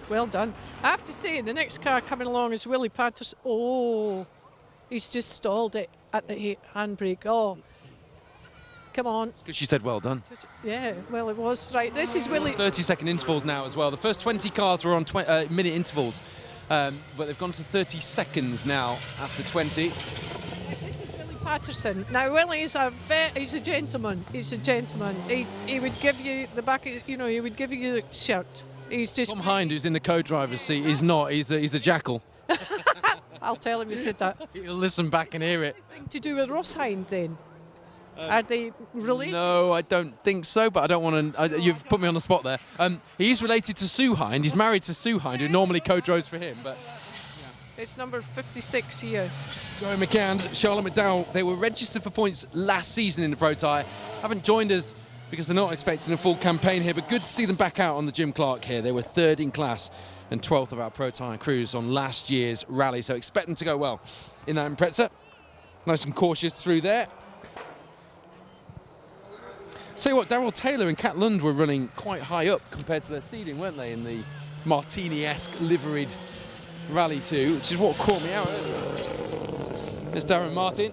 Well done. I have to say, the next car coming along is Willie Patterson. Oh, he's just stalled it at the handbrake. Oh, come on. It's because she said well done. Yeah, well, it was. Right, this is Willie. 30-second intervals now as well. The first 20 cars were on minute intervals, but they've gone to 30 seconds now after 20. This is Willie Patterson. Now, Willie is he's a gentleman. He's a gentleman. He would give you the back, he would give you the shirt. He's just... Tom Hind, who's in the co-driver's seat, is not. He's a jackal. I'll tell him you said that. He'll listen back and hear it. Anything to do with Ross Hind then? Are they related? No, I don't think so, but I don't want to... You've put me on the spot there. He's related to Sue Hind. He's married to Sue Hind, who normally co-drives for him. But it's number 56 here. Joe McCann, Charlotte McDowell, they were registered for points last season in the Protyre. Haven't joined us because they're not expecting a full campaign here, but good to see them back out on the Jim Clark here. They were 3rd in class and 12th of our Protyre crews on last year's rally, so expect them to go well in that Impreza. Nice and cautious through there. Tell you what, Darrell Taylor and Kat Lund were running quite high up compared to their seeding, weren't they, in the Martini-esque liveried Rally 2, which is what caught me out. There's Darren Martin,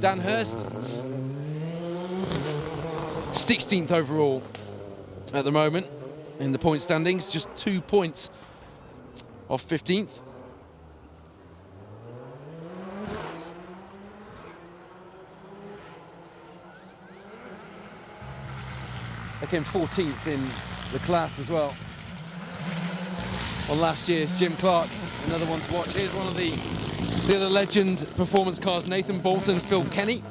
Dan Hurst, 16th overall at the moment in the point standings, just 2 points off 15th. They came 14th in the class as well on last year's Jim Clark. Another one to watch. Here's one of the other legend performance cars, Nathan Bolton, Phil Kenny.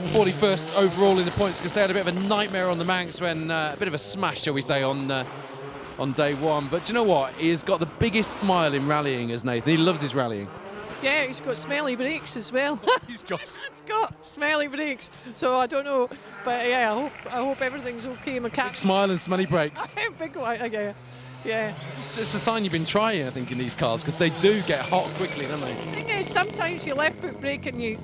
41st overall in the points because they had a bit of a nightmare on the Manx when a bit of a smash, shall we say, on day one. But do you know what? He has got the biggest smile in rallying as Nathan. He loves his rallying. Yeah, he's got smelly brakes as well. He's got smelly brakes. So I don't know, but yeah, I hope everything's okay. Big smile and smelly brakes. Big one, yeah. It's a sign you've been trying, I think, in these cars because they do get hot quickly, don't they? The thing is, sometimes you left foot brake and you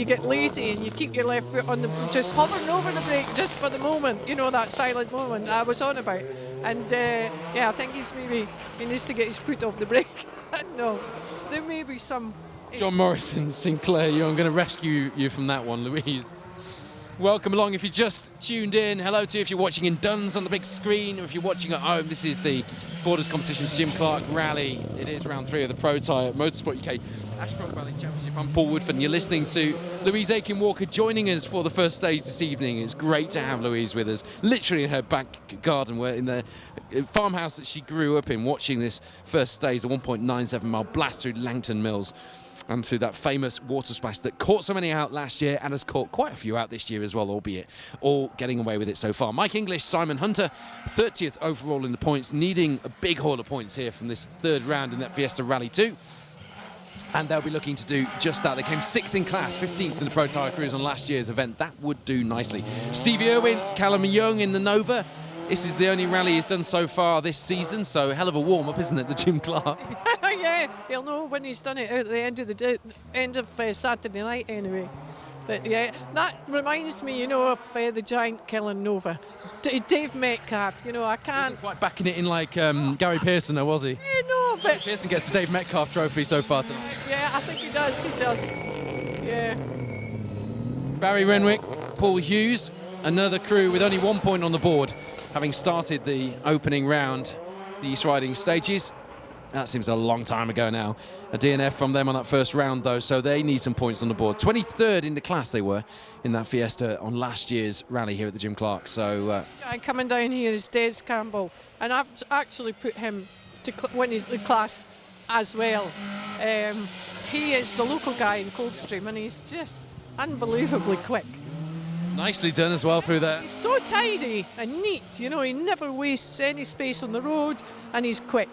get lazy and you keep your left foot on the, just hovering over the brake just for the moment, you know, that silent moment I was on about. And yeah, I think he needs to get his foot off the brake. No, there may be some. John Morrison, Sinclair, I'm going to rescue you from that one, Louise. Welcome along if you just tuned in. Hello to you if you're watching in Duns on the big screen, or if you're watching at home. This is the Borders Competitions Jim Clark Rally. It is round 3 of the Protyre Motorsport UK Asphalt Rally Championship. I'm Paul Woodford, and you're listening to Louise Aitken-Walker joining us for the first stage this evening. It's great to have Louise with us, literally in her back garden, where in the farmhouse that she grew up in, watching this first stage, the 1.97 mile blast through Langton Mills. And through that famous water splash that caught so many out last year and has caught quite a few out this year as well, albeit all getting away with it so far. Mike English, Simon Hunter, 30th overall in the points, needing a big haul of points here from this third round in that Fiesta Rally 2. And they'll be looking to do just that. They came 6th in class, 15th in the Protyre Cruise on last year's event. That would do nicely. Stevie Irwin, Callum Young in the Nova. This is the only rally he's done so far this season, so hell of a warm-up, isn't it, the Jim Clark? Yeah, he'll know when he's done it at the end of the day, Saturday night anyway. But yeah, that reminds me, you know, of the giant killing Nova, Dave Metcalf. You know, I can't. Wasn't quite backing it in like Gary Pearson, though, was he? Yeah, no, but Pearson gets the Dave Metcalf trophy so far tonight. Yeah, I think he does. He does. Yeah. Barry Renwick, Paul Hughes, another crew with only 1 point on the board, having started the opening round, the East Riding stages. That seems a long time ago now. A DNF from them on that first round, though, so they need some points on the board. 23rd in the class they were in that Fiesta on last year's rally here at the Jim Clark. So this guy coming down here is Des Campbell, and I've actually put him to win the class as well. He is the local guy in Coldstream, and he's just unbelievably quick. Nicely done as well through there. He's so tidy and neat, you know, he never wastes any space on the road, and he's quick.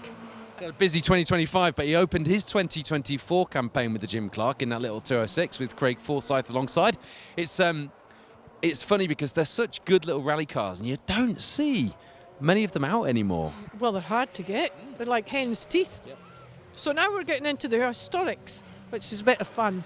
Got a busy 2025, but he opened his 2024 campaign with the Jim Clark in that little 206 with Craig Forsyth alongside. It's funny because they're such good little rally cars, and you don't see many of them out anymore. Well, they're hard to get. They're like hen's teeth. Yep. So now we're getting into the historics, which is a bit of fun.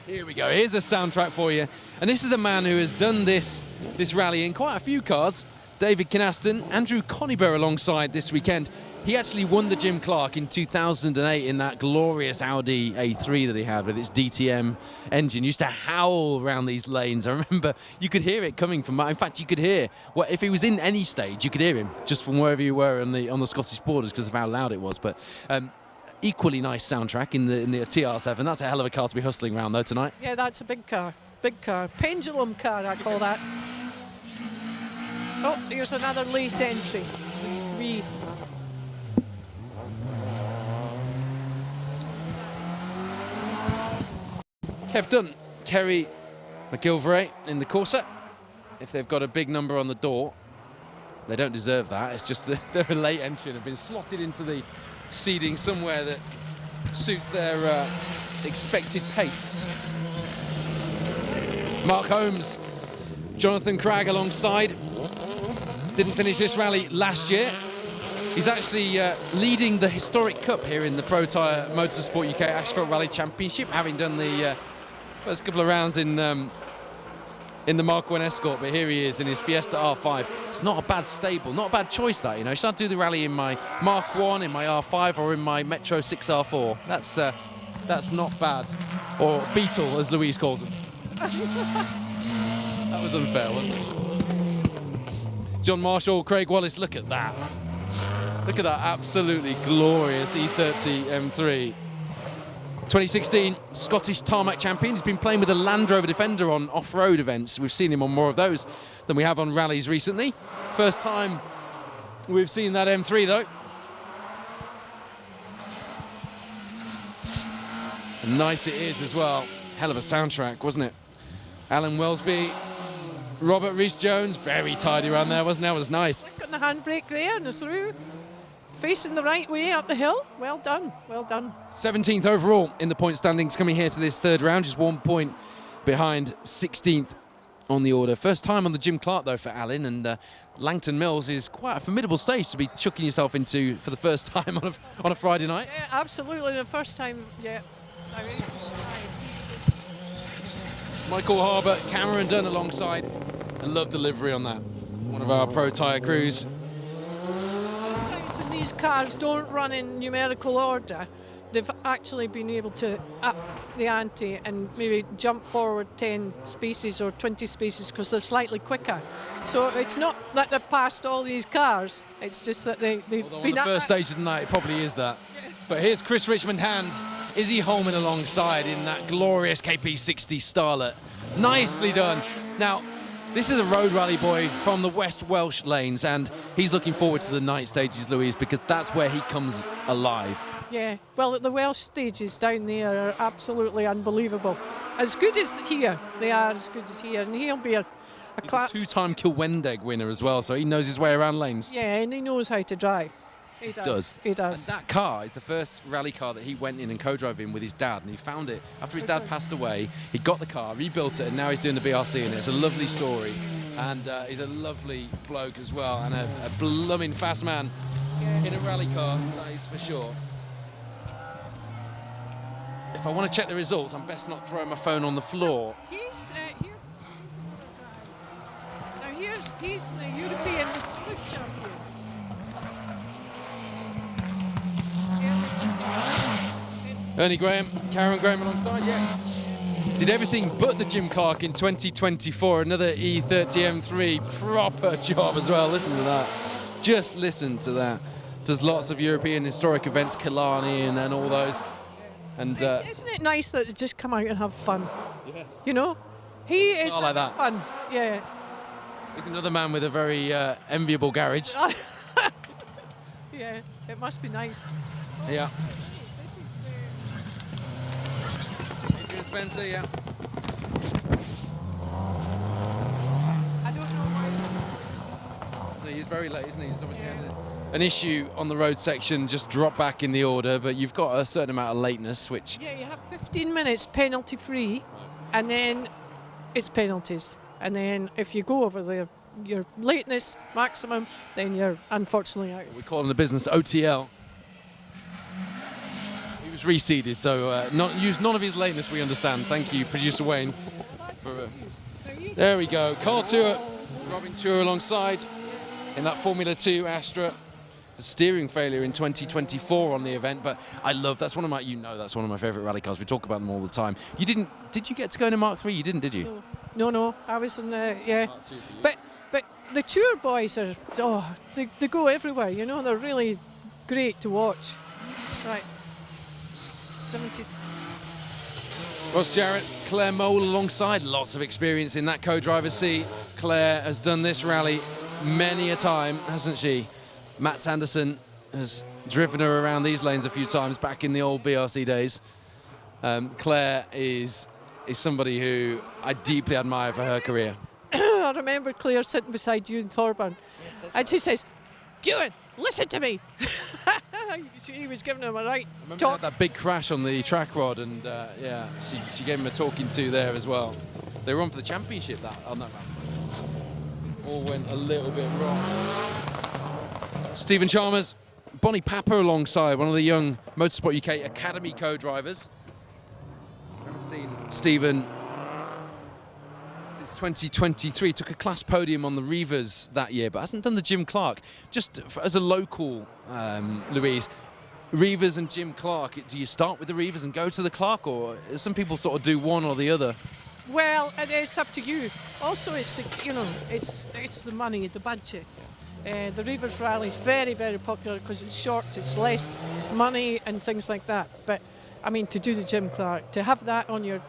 Here we go. Here's a soundtrack for you. And this is a man who has done this rally in quite a few cars. David Kynaston, Andrew Conybear alongside this weekend. He actually won the Jim Clark in 2008 in that glorious Audi A3 that he had with its DTM engine. Used to howl around these lanes. I remember you could hear it coming from. In fact, you could hear. Well, if he was in any stage, you could hear him just from wherever you were on the Scottish borders because of how loud it was. But equally nice soundtrack in the TR7. That's a hell of a car to be hustling around though tonight. Yeah, that's a big car. Big car. Pendulum car, I call that. Oh, here's another late entry. This is me. Kev Dunn, Kerry McGilvray in the Corsa. If they've got a big number on the door, they don't deserve that. It's just they're a late entry and have been slotted into the seeding somewhere that suits their expected pace. Mark Holmes, Jonathan Cragg alongside. Didn't finish this rally last year. He's actually leading the historic cup here in the Protyre Motorsport UK Asphalt Rally Championship, having done the first couple of rounds in the Mark 1 Escort, but here he is in his Fiesta R5. It's not a bad stable, not a bad choice that, you know. Should I do the rally in my Mark 1, in my R5, or in my Metro 6R4? That's not bad. Or Beetle, as Louise calls it. That was unfair, wasn't it? John Marshall, Craig Wallace, look at that. Look at that absolutely glorious E30 M3. 2016 Scottish tarmac champion. He's been playing with a Land Rover Defender on off-road events. We've seen him on more of those than we have on rallies recently. First time we've seen that M3 though. And nice it is as well. Hell of a soundtrack, wasn't it? Alan Wellesby, Robert Rhys-Jones, very tidy around there, wasn't it? That was nice. Look at the handbrake there and through. Facing the right way up the hill. Well done, well done. 17th overall in the point standings coming here to this third round, just 1 point behind 16th on the order. First time on the Jim Clark though for Alan, and Langton Mills is quite a formidable stage to be chucking yourself into for the first time on a Friday night. Yeah, absolutely, the first time, yeah. I mean, Michael Harbour, Cameron Dunn alongside. I love delivery on that. One of our Protyre crews. sometimes when these cars don't run in numerical order, they've actually been able to up the ante and maybe jump forward 10 spaces or 20 spaces because they're slightly quicker. So it's not that they've passed all these cars, it's just that they've Although been on the first stage of the night, it probably is that. But here's Chris Richmond Hand, Izzy Holman alongside in that glorious KP60 Starlet. Nicely done. Now, this is a road rally boy from the West Welsh lanes, and he's looking forward to the night stages, Louise, because that's where he comes alive. Yeah, well, the Welsh stages down there are absolutely unbelievable. As good as here, they are as good as here, and he'll be a He's a two-time Kilwendeg winner as well, so he knows his way around lanes. Yeah, and he knows how to drive. He does. He does. And that car is the first rally car that he went in and co-drove in with his dad, and he found it after his dad passed away. He got the car, rebuilt it, and now he's doing the BRC in it. It's a lovely story, and he's a lovely bloke as well, and a blooming fast man in a rally car, that is for sure. If I want to check the results, I'm best not throwing my phone on the floor. He's the European District champion. Ernie Graham, Karen Graham alongside, yeah. Did everything but the Jim Clark in 2024. Another E30 M3, proper job as well. Listen to that. Just listen to that. Does lots of European historic events, Killarney and all those. And isn't it nice that they just come out and have fun? Yeah. You know, he is like that. fun. Yeah. He's another man with a very enviable garage. Yeah, it must be nice. Yeah. This is Adrian Spencer, yeah. I don't know why. No, he's very late, isn't he? He's obviously had an issue on the road section, just drop back in the order, but you've got a certain amount of lateness, which... Yeah, you have 15 minutes penalty free, and then it's penalties. And then if you go over your lateness maximum, then you're unfortunately out. We call in the business OTL. He was reseeded, so use none of his lateness, we understand. Thank you, producer Wayne. There we go. Carl Tour, Robin Tour alongside in that Formula 2 Astra. The steering failure in 2024 on the event, but I love, that's one of my favorite rally cars. We talk about them all the time. Did you get to go in a Mark III? You didn't, did you? No, I was in the, yeah. But the Tour boys are, they go everywhere, you know, they're really great to watch. Right, 70. Ross Jarrett, Claire Mole alongside, lots of experience in that co-driver's seat. Claire has done this rally many a time, hasn't she? Matt Sanderson has driven her around these lanes a few times back in the old BRC days. Claire is somebody who I deeply admire for her career. I remember Claire sitting beside Ewan Thorburn, and she says, "Ewan, listen to me." She was giving him a right I talk. remember that big crash on the track rod, and yeah, she gave him a talking to there as well. They were on for the championship on that round. All went a little bit wrong. Stephen Chalmers, Bonnie Papper alongside, one of the young Motorsport UK Academy co-drivers. I haven't seen Stephen since 2023. Took a class podium on the Reavers that year, but hasn't done the Jim Clark. Just as a local, Louise, Reavers and Jim Clark, do you start with the Reavers and go to the Clark, or some people sort of do one or the other? Well, it's up to you. Also, it's it's the money, the budget. The Reavers Rally is very, very popular because it's short, it's less money and things like that. But I mean, to do the Jim Clark, to have that on your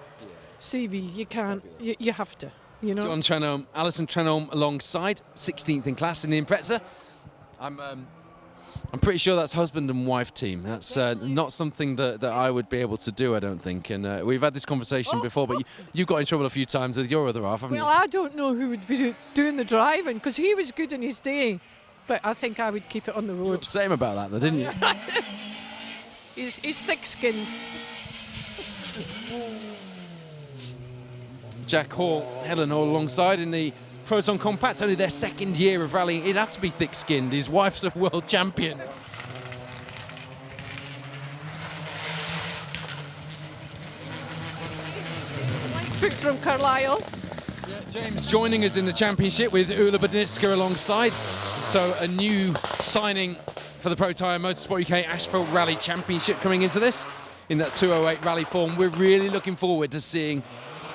CV, you can't. You have to. You know. John Trenholm, Alison Trenholm alongside, 16th in class in the Impreza. I'm pretty sure that's husband and wife team. That's not something that I would be able to do, I don't think. And we've had this conversation before, but you got in trouble a few times with your other half, haven't you? Well, I don't know who would be doing the driving because he was good in his day, but I think I would keep it on the road. Same about that, though, didn't you? He's thick-skinned. Jack Hall, Helen Hall alongside in the Proton Compact, only their second year of rallying. He'd have to be thick-skinned. His wife's a world champion. Book from Carlisle. Yeah, James joining us in the championship with Ula Budnitska alongside. So a new signing for the Protyre Motorsport UK Asphalt Rally Championship coming into this in that 208 rally form. We're really looking forward to seeing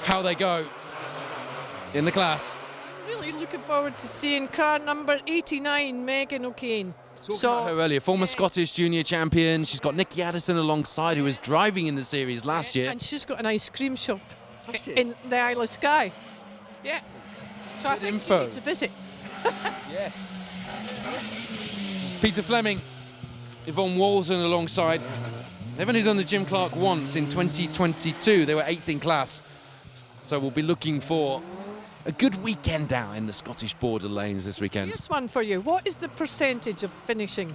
how they go in the class. Really looking forward to seeing car number 89, Megan O'Kane. Talking about her earlier, former Scottish junior champion. She's got Nikki Addison alongside, who was driving in the series last year. And she's got an ice cream shop in the Isle of Skye. Yeah. So I think she needs a visit. Yes. Peter Fleming, Yvonne Walton alongside. They've only done the Jim Clark once in 2022. They were 8th in class. So we'll be looking for a good weekend out in the Scottish border lanes this weekend. Here's one for you. What is the percentage of finishing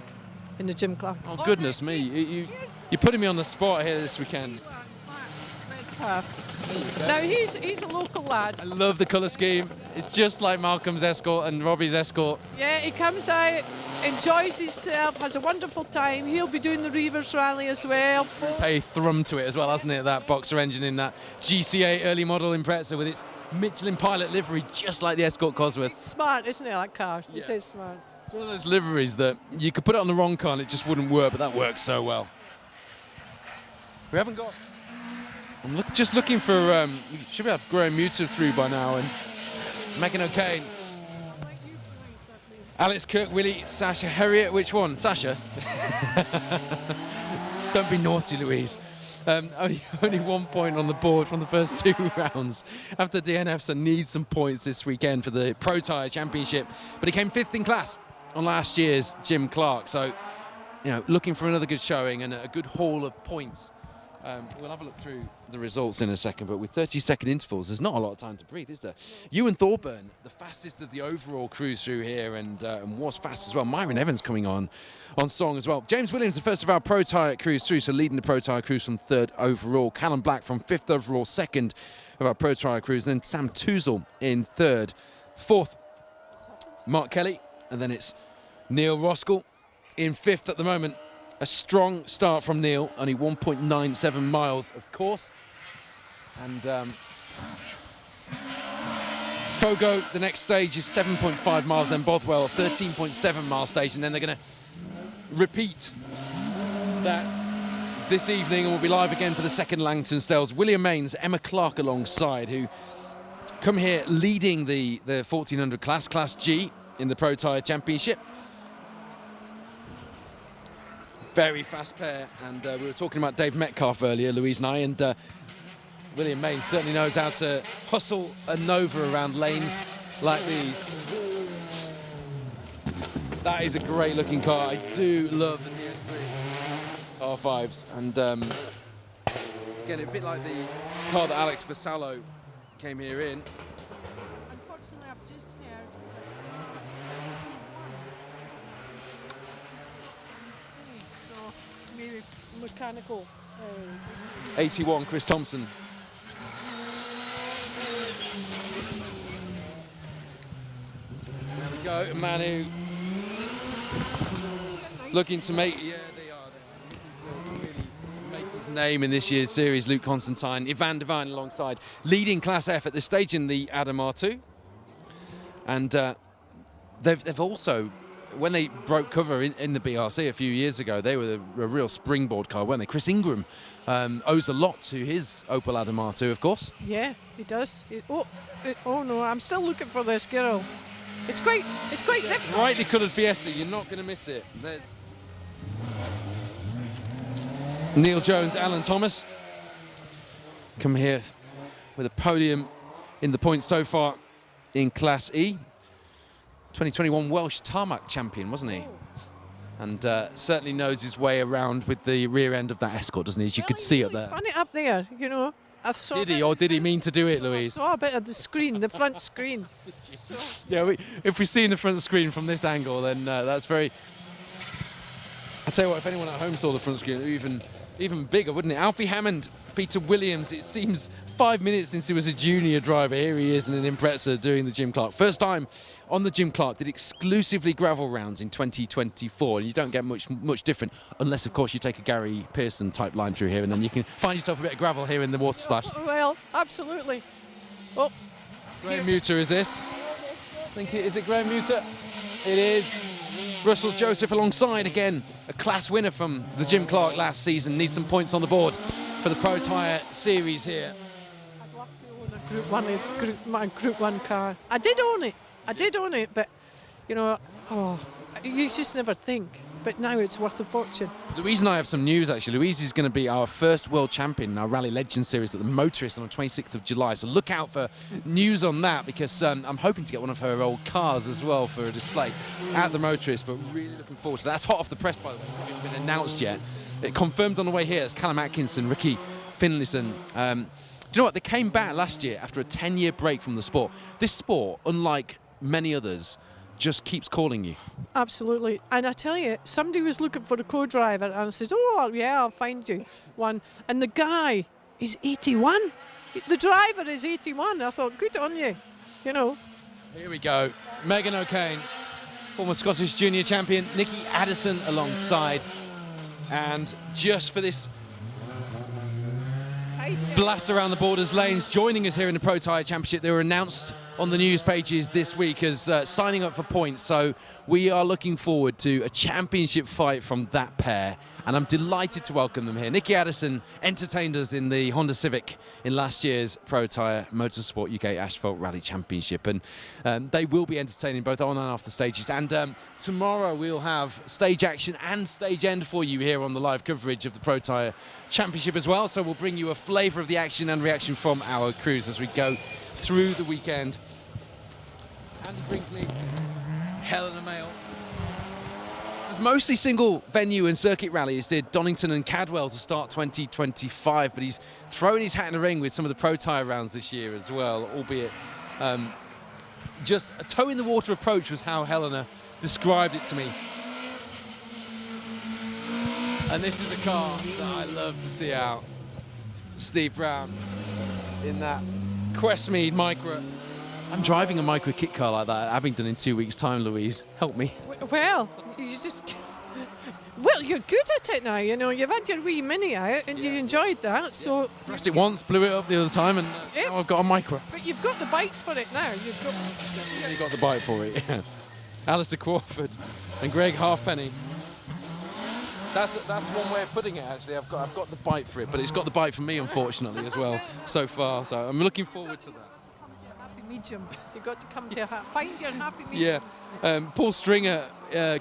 in the Jim Clark? Oh, goodness me. You're putting me on the spot here this weekend. Now, he's a local lad. I love the colour scheme. It's just like Malcolm's Escort and Robbie's Escort. Yeah, he comes out, enjoys himself, has a wonderful time. He'll be doing the Reavers Rally as well. A thrum to it as well, hasn't it? That boxer engine in that GC8 early model Impreza with its Michelin Pilot livery, just like the Escort Cosworth. It's smart, isn't it, that car? Yeah. It is smart. It's one of those liveries that you could put it on the wrong car and it just wouldn't work, but that works so well. We haven't got... I'm just looking for... we should have Graham Muter through by now, and Megan O'Kane. Alex Kirk, Willie, Sasha Herriot. Which one? Sasha? Don't be naughty, Louise. Only 1 point on the board from the first 2 rounds after DNF, so needs some points this weekend for the Protyre Championship. But he came 5th in class on last year's Jim Clark, so looking for another good showing and a good haul of points. We'll have a look through the results in a second, but with 30-second intervals, there's not a lot of time to breathe, is there? Ewan Thorburn, the fastest of the overall cruise through here, and was fast as well. Myron Evans coming on song as well. James Williams, the first of our Protyre cruise through, so leading the Protyre cruise from 3rd overall. Callum Black from 5th overall, 2nd of our Protyre cruise. And then Sam Toozle in 3rd. 4th, Mark Kelly. And then it's Neil Roskell in 5th at the moment. A strong start from Neil, only 1.97 miles, of course. And Fogo, the next stage is 7.5 miles, then Bothwell, 13.7 mile stage, and then they're going to repeat that this evening, and we'll be live again for the second Langton Stells. William Mains, Emma Clark alongside, who come here leading the 1400 Class G in the Protyre Championship. Very fast pair, and we were talking about Dave Metcalf earlier, Louise and I, and William Mains certainly knows how to hustle a Nova around lanes like these. That is a great looking car. I do love the DS3 R5s, and again, a bit like the car that Alex Vassallo came here in. Unfortunately, I've just heard so maybe mechanical. 81, Chris Thompson. There we go, Manu. Looking to make, yeah, they are looking to really make his name in this year's series. Luke Constantine, Ivan Devine alongside, leading Class F at this stage in the Adam R2. And they've also when they broke cover in the BRC a few years ago, they were a real springboard car, weren't they? Chris Ingram owes a lot to his Opel Adama too, of course. Yeah, he does. Oh no, I'm still looking for this girl. It's quite difficult. Brightly coloured Fiesta, you're not going to miss it. There's Neil Jones, Alan Thomas come here with a podium in the points so far in Class E. 2021 Welsh tarmac champion, wasn't he? And certainly knows his way around with the rear end of that Escort, doesn't he? As you could see up there. Spun it up there, you know. I saw Did he, or did he mean to do it, Louise? I saw a bit of the screen, the front screen. Yeah, if we see in the front screen from this angle, then that's very... I'll tell you what, if anyone at home saw the front screen, even bigger, wouldn't it? Alfie Hammond, Peter Williams, it seems 5 minutes since he was a junior driver. Here he is in an Impreza doing the Jim Clark. First time on the Jim Clark, did exclusively gravel rounds in 2024. And you don't get much different unless, of course, you take a Gary Pearson type line through here, and then you can find yourself a bit of gravel here in the water splash. Well, absolutely. Oh, Graham Muter is this? Is it Graham Muter? It is. Russell Joseph alongside again, a class winner from the Jim Clark last season. Needs some points on the board for the Protyre series here. I'd love to own my Group 1 car. I did own it, but you know, you just never think. But now it's worth a fortune. Louise and I have some news actually. Louise is going to be our first world champion in our Rally Legends series at the Motorist on the 26th of July. So look out for news on that, because I'm hoping to get one of her old cars as well for a display at the Motorist, but really looking forward to that. That's hot off the press, by the way. It's not even been announced yet. It confirmed on the way here. It's Callum Atkinson, Ricky Finlayson. Do you know what? They came back last year after a 10-year break from the sport. This sport, unlike many others, just keeps calling you. Absolutely. And I tell you, somebody was looking for a co-driver, and I said, oh, yeah, I'll find you one. And the guy is 81. The driver is 81. I thought, good on you, you know. Here we go. Megan O'Kane, former Scottish junior champion, Nikki Addison alongside. And just for this blast around the borders lanes, joining us here in the Protyre Championship, they were announced on the news pages this week as signing up for points. So we are looking forward to a championship fight from that pair, and I'm delighted to welcome them here. Nikki Addison entertained us in the Honda Civic in last year's Protyre Motorsport UK Asphalt Rally Championship, and they will be entertaining both on and off the stages. And tomorrow we'll have stage action and stage end for you here on the live coverage of the Protyre Championship as well. So we'll bring you a flavour of the action and reaction from our crews as we go through the weekend. Andy Brinkley, Helena Mail. There's mostly single venue and circuit rallies. Did Donington and Cadwell to start 2025, but he's thrown his hat in the ring with some of the Protyre rounds this year as well, albeit just a toe in the water approach was how Helena described it to me. And this is the car that I love to see out. Steve Brown in that Questmead Micra. I'm driving a Micra kit car like that at Abingdon in 2 weeks' time, Louise. Help me. Well, you're good at it now, you know. You've had your wee Mini out and you enjoyed that, so... Pressed it once, blew it up the other time, and now I've got a Micra. But you've got the bike for it now. You've got the bike for it, yeah. Alistair Crawford and Greg Halfpenny. That's one way of putting it, actually. I've got the bite for it, but it's got the bite for me, unfortunately, as well, so far. So I'm looking forward to that. Medium. You've got to come to find your happy medium. Yeah. Paul Stringer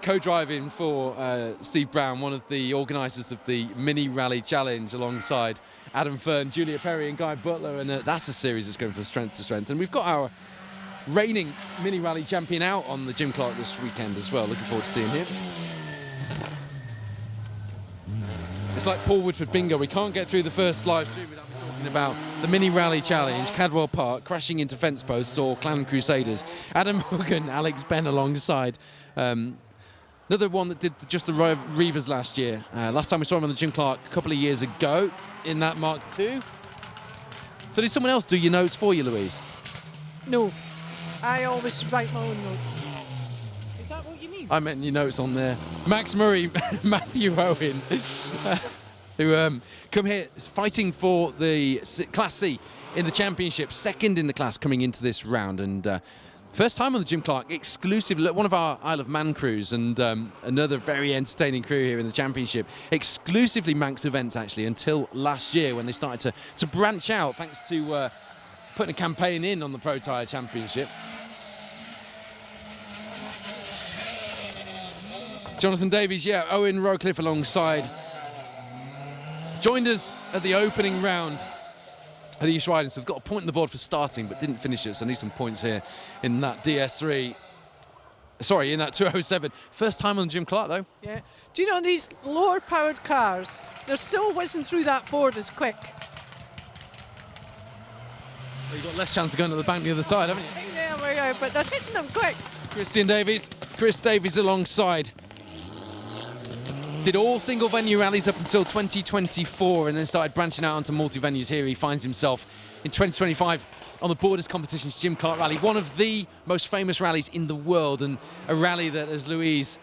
co-driving for Steve Brown, one of the organisers of the Mini Rally Challenge, alongside Adam Fern, Julia Perry and Guy Butler, and that's a series that's going from strength to strength. And we've got our reigning Mini Rally champion out on the Jim Clark this weekend as well. Looking forward to seeing him. It's like Paul Woodford bingo. We can't get through the first live stream without talking about the Mini Rally Challenge, Cadwell Park, crashing into fence posts, or Clan Crusaders. Adam Hogan, Alex Ben alongside. Another one that did just the Reavers last year. Last time we saw him on the Jim Clark a couple of years ago in that Mark II. So did someone else do your notes for you, Louise? No, I always write my own notes. Is that what you mean? I meant your notes on there. Max Murray, Matthew Owen, who come here fighting for the Class C in the championship, second in the class coming into this round, and First time on the Jim Clark, exclusive, one of our Isle of Man crews, and another very entertaining crew here in the championship. Exclusively Manx events, actually, until last year when they started to branch out, thanks to putting a campaign in on the Protyre Championship. Jonathan Davies, yeah, Owen Rowcliffe alongside. Joined us at the opening round of the East Riding, so they've got a point on the board for starting, but didn't finish it, so I need some points here in that DS3. Sorry, in that 207. First time on Jim Clark, though. Yeah. Do you know these lower-powered cars, they're still whizzing through that Ford as quick. Well, you've got less chance of going to the bank the other side, haven't you? Yeah, but they're hitting them quick. Chris Davies alongside. Did all single venue rallies up until 2024 and then started branching out onto multi-venues. Here he finds himself in 2025 on the Borders Competitions Jim Clark Rally, one of the most famous rallies in the world, and a rally that, as Louise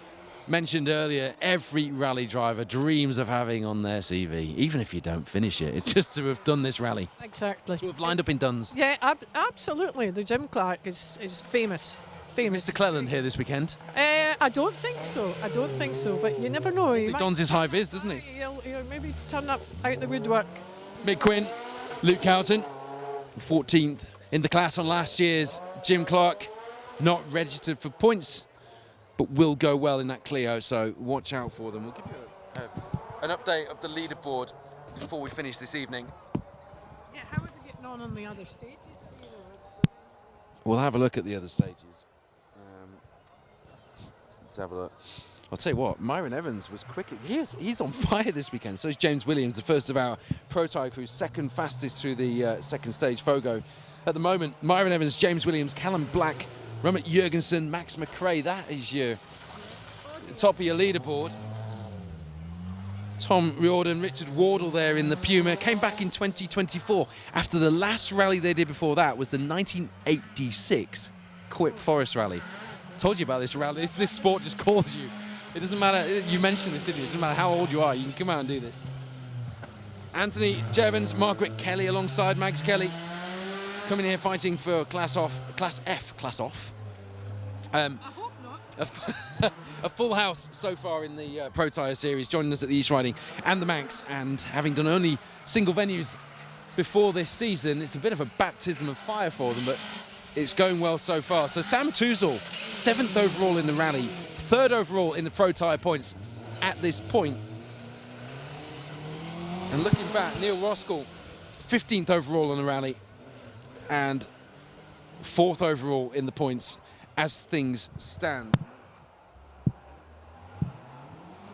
mentioned earlier, every rally driver dreams of having on their CV, even if you don't finish it. It's just to have done this rally. Exactly. To have lined up in Duns. Yeah, absolutely. The Jim Clark is famous. Mr. Cleland here this weekend. I don't think so, but you never know. He dons his high vis, doesn't he? He'll maybe turn up out the woodwork. Mick Quinn, Luke Houghton, 14th in the class on last year's Jim Clark. Not registered for points, but will go well in that Clio, so watch out for them. We'll give you an update of the leaderboard before we finish this evening. Yeah, how are they getting on the other stages? We'll have a look at the other stages. Let's have a look. I'll tell you what, Myron Evans was quick. He's on fire this weekend. So is James Williams, the first of our Protyre crew, second fastest through the second stage, Fogo. At the moment, Myron Evans, James Williams, Callum Black, Rummet Jurgensen, Max McRae. That is your top of your leaderboard. Tom Riordan, Richard Wardle there in the Puma. Came back in 2024 after the last rally they did before that was the 1986 Quip Forest Rally. Told you about this rally. This sport just calls you. It doesn't matter. You mentioned this, didn't you? It doesn't matter how old you are. You can come out and do this. Anthony Jevons, Margaret Kelly alongside Max Kelly, coming here fighting for Class F. I hope not. A full house so far in the Protyre series, joining us at the East Riding and the Manx, and having done only single venues before this season, it's a bit of a baptism of fire for them, but it's going well so far. So Sam Touzle, 7th overall in the rally, 3rd overall in the Protyre points at this point. And looking back, Neil Roskell, 15th overall in the rally and 4th overall in the points as things stand.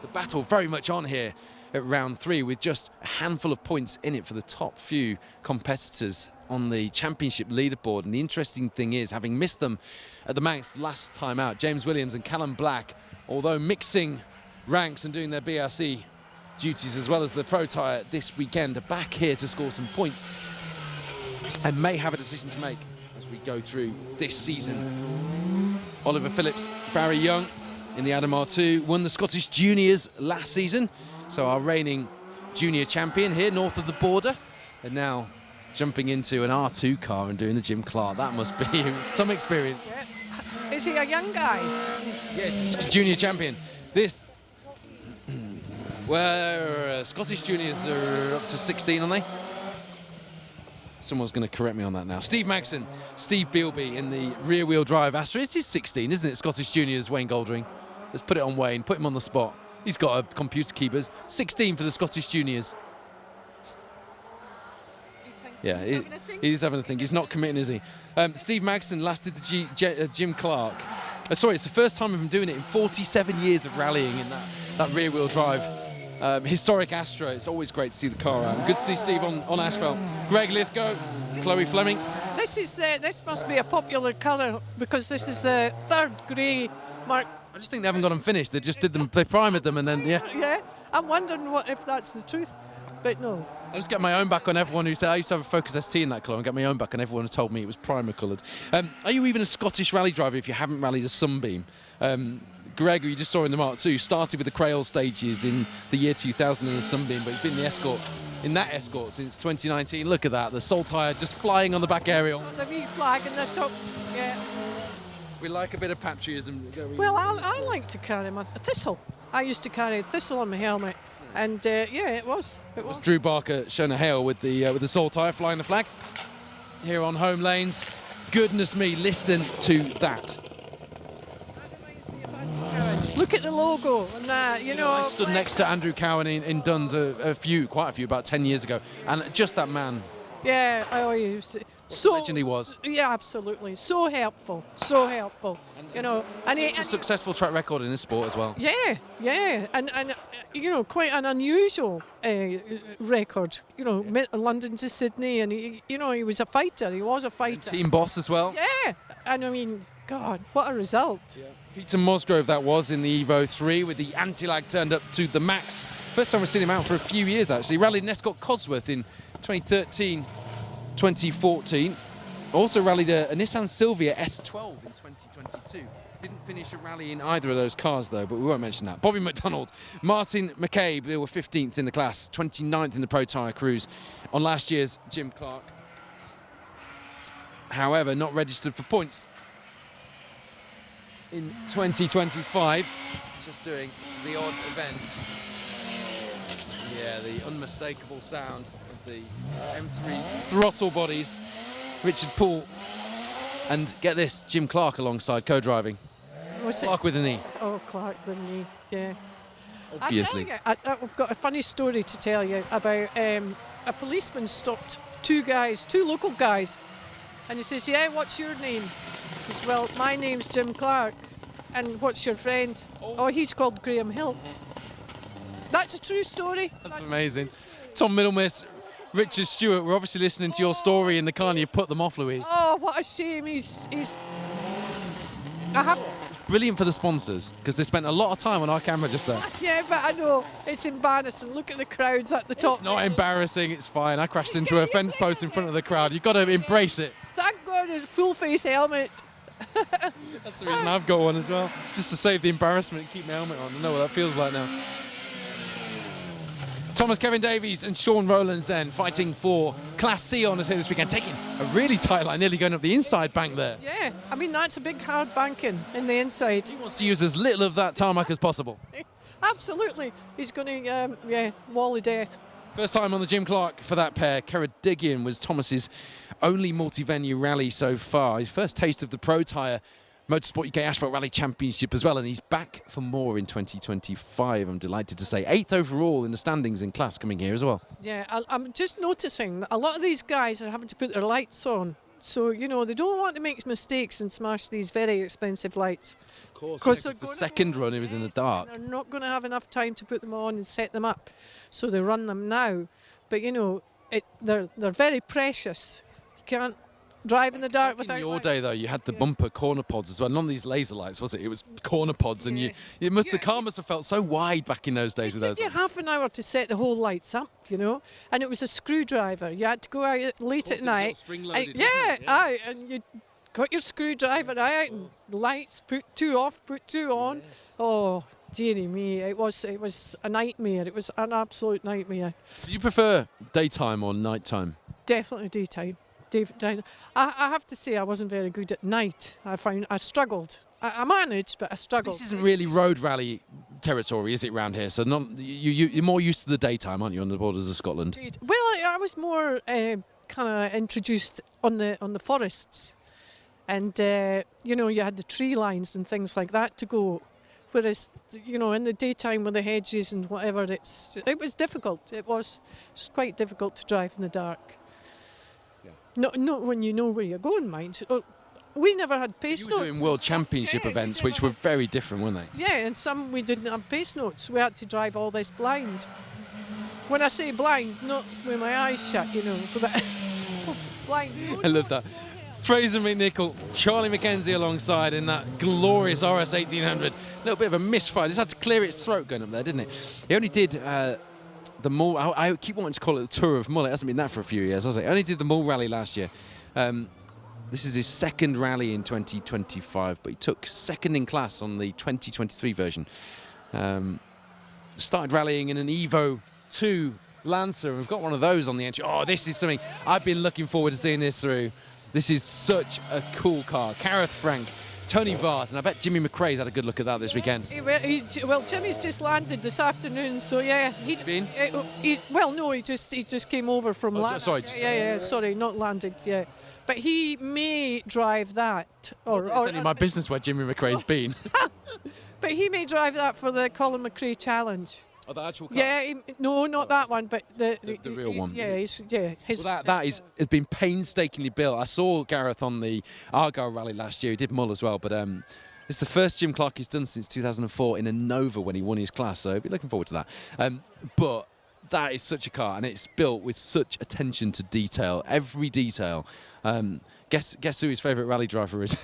The battle very much on here at round 3, with just a handful of points in it for the top few competitors on the championship leaderboard. And the interesting thing is, having missed them at the Manx last time out, James Williams and Callum Black, although mixing ranks and doing their BRC duties as well as the Protyre this weekend, are back here to score some points and may have a decision to make as we go through this season. Oliver Phillips, Barry Young in the Adam R2, won the Scottish Juniors last season, so our reigning junior champion here north of the border, and now jumping into an R2 car and doing the Jim Clark. That must be some experience. Yeah. Is he a young guy? Yes, junior champion. This, well, Scottish juniors are up to 16, aren't they? Someone's going to correct me on that now. Steve Maxson, Steve Bealby in the rear-wheel drive Astra. It is 16, isn't it? Scottish juniors, Wayne Goldring. Let's put it on Wayne, put him on the spot. He's got a computer keepers. 16 for the Scottish juniors. Yeah, he's having a think. He's not committing, is he? Steve Maxson last did the Jim Clark. Sorry, it's the first time of him doing it in 47 years of rallying in that rear-wheel drive. Historic Astra. It's always great to see the car out. Good to see Steve on asphalt. Greg Lithgow, Chloe Fleming. This must be a popular colour because this is the 3rd grey Mark. I just think they haven't got them finished. They just did them. They primed them and then Yeah, I'm wondering if that's the truth. But no. I just get my own back on everyone who said I used to have a Focus ST in that colour, and get my own back on everyone who told me it was primer coloured. Are you even a Scottish rally driver if you haven't rallied a Sunbeam? Greg, who you just saw in the Mark II, started with the Crail stages in the year 2000 in the Sunbeam, but he's been in that Escort since 2019. Look at that, the Saltire just flying on the back aerial. The wee flag in the top, yeah. We like a bit of patriotism. Well, I like to carry a thistle. I used to carry a thistle on my helmet. And yeah, it was. It was Drew Barker showing a hail with the Soul Tyre flying the flag here on home lanes. Goodness me, listen to that. Look at the logo and that, you know. I stood next to Andrew Cowan in Duns quite a few, about 10 years ago, and just that man. Yeah, he was So legend he was. Yeah, absolutely. So helpful, so helpful. You know, and such a successful track record in this sport as well. Yeah, and you know, quite an unusual record. You know, London to Sydney, and he was a fighter. He was a fighter. And team boss as well. Yeah, and I mean, God, what a result. Yeah. Peter Musgrove that was in the Evo 3 with the anti-lag turned up to the max. First time we've seen him out for a few years actually. Rallied in Escott Cosworth in 2013, 2014. Also rallied a Nissan Silvia S12 in 2022. Didn't finish a rally in either of those cars though, but we won't mention that. Bobby McDonald, Martin McCabe, they were 15th in the class, 29th in the Protyre Cruise on last year's Jim Clark. However, not registered for points in 2025, just doing the odd event. Yeah, the unmistakable sound of the M3 throttle bodies. Richard Poole, and get this, Jim Clark alongside co-driving. Clark with an E. Oh, Clark with an E, yeah. Obviously. I've got a funny story to tell you about a policeman stopped two local guys, and he says, yeah, what's your name? He says, well, my name's Jim Clark. And what's your friend? Oh, he's called Graham Hill. That's a true story. That's amazing. Tom Middlemiss, Richard Stewart, we're obviously listening to your story in the car and you put them off, Louise. Oh, what a shame. Brilliant for the sponsors, because they spent a lot of time on our camera just there. Yeah, but I know, it's embarrassing. Look at the crowds at the top. It's not embarrassing, it's fine. I crashed into a fence post in front of the crowd. You've got to embrace it. Thank God it's a full-face helmet. That's the reason I've got one as well, just to save the embarrassment and keep my helmet on. I know what that feels like now. Thomas Kevin Davies and Sean Rowlands then fighting for Class C honours here this weekend, taking a really tight line, nearly going up the inside bank there. Yeah, I mean, that's a big hard banking in the inside. He wants to use as little of that tarmac as possible. Absolutely. He's going to, wall of death. First time on the Jim Clark for that pair. Ceredigion was Thomas's only multi-venue rally so far. His first taste of the Protyre Motorsport UK Asphalt Rally Championship as well, and he's back for more in 2025, I'm delighted to say. 8th overall in the standings in class coming here as well. Yeah, I'm just noticing that a lot of these guys are having to put their lights on. So, you know, they don't want to make mistakes and smash these very expensive lights. Of course, because the second run it was in the dark. They're not going to have enough time to put them on and set them up. So they run them now. But, you know, they're very precious. You can't drive in the dark without. In your day, though, you had the bumper corner pods as well. None of these laser lights, was it? It was corner pods, and the car must have felt so wide back in those days with those. It took you half an hour to set the whole lights up, you know, and it was a screwdriver. You had to go out late at night. Spring-loaded, and you got your screwdriver out, and lights, put two off, put two on. Yes. Oh, dearie me, it was a nightmare. It was an absolute nightmare. Do you prefer daytime or nighttime? Definitely daytime. I have to say I wasn't very good at night. I struggled. I managed, but I struggled. This isn't really road rally territory, is it, round here? So you're more used to the daytime, aren't you, on the borders of Scotland? Well, I was more kind of introduced on the forests, and you know, you had the tree lines and things like that to go. Whereas, you know, in the daytime with the hedges and whatever, it was difficult. It was quite difficult to drive in the dark. Not when you know where you're going, mind. We never had pace notes. You were doing World Championship events, which were very different, weren't they? Yeah, and some we didn't have pace notes. We had to drive all this blind. When I say blind, not with my eyes shut, you know. Blind. I love that. Fraser McNichol, Charlie McKenzie alongside in that glorious RS 1800. A little bit of a misfire. Just had to clear its throat going up there, didn't it? He only did the Mull. I keep wanting to call it the Tour of Mull. It hasn't been that for a few years, has it? Only did the Mull Rally last year. This is his second rally in 2025, but he took second in class on the 2023 version. Started rallying in an Evo 2 Lancer. We've got one of those on the entry. Oh, this is something I've been looking forward to seeing this through. This is such a cool car. Gareth Frank Tony Vart, and I bet Jimmy McRae's had a good look at that this weekend. Well, Jimmy's just landed this afternoon, so yeah. He's been? Well, no, he just came over from sorry. Sorry, not landed, yeah. But he may drive that. It's only my business where Jimmy McRae's been. But he may drive that for the Colin McRae Challenge. Oh, the actual car? Yeah, no, not that one, but the real one. Yeah, That has been painstakingly built. I saw Gareth on the Argyle Rally last year. He did Mull as well, but it's the first Jim Clark he's done since 2004 in a Nova when he won his class, so I'll be looking forward to that. But that is such a car, and it's built with such attention to detail, every detail. Guess who his favourite rally driver is?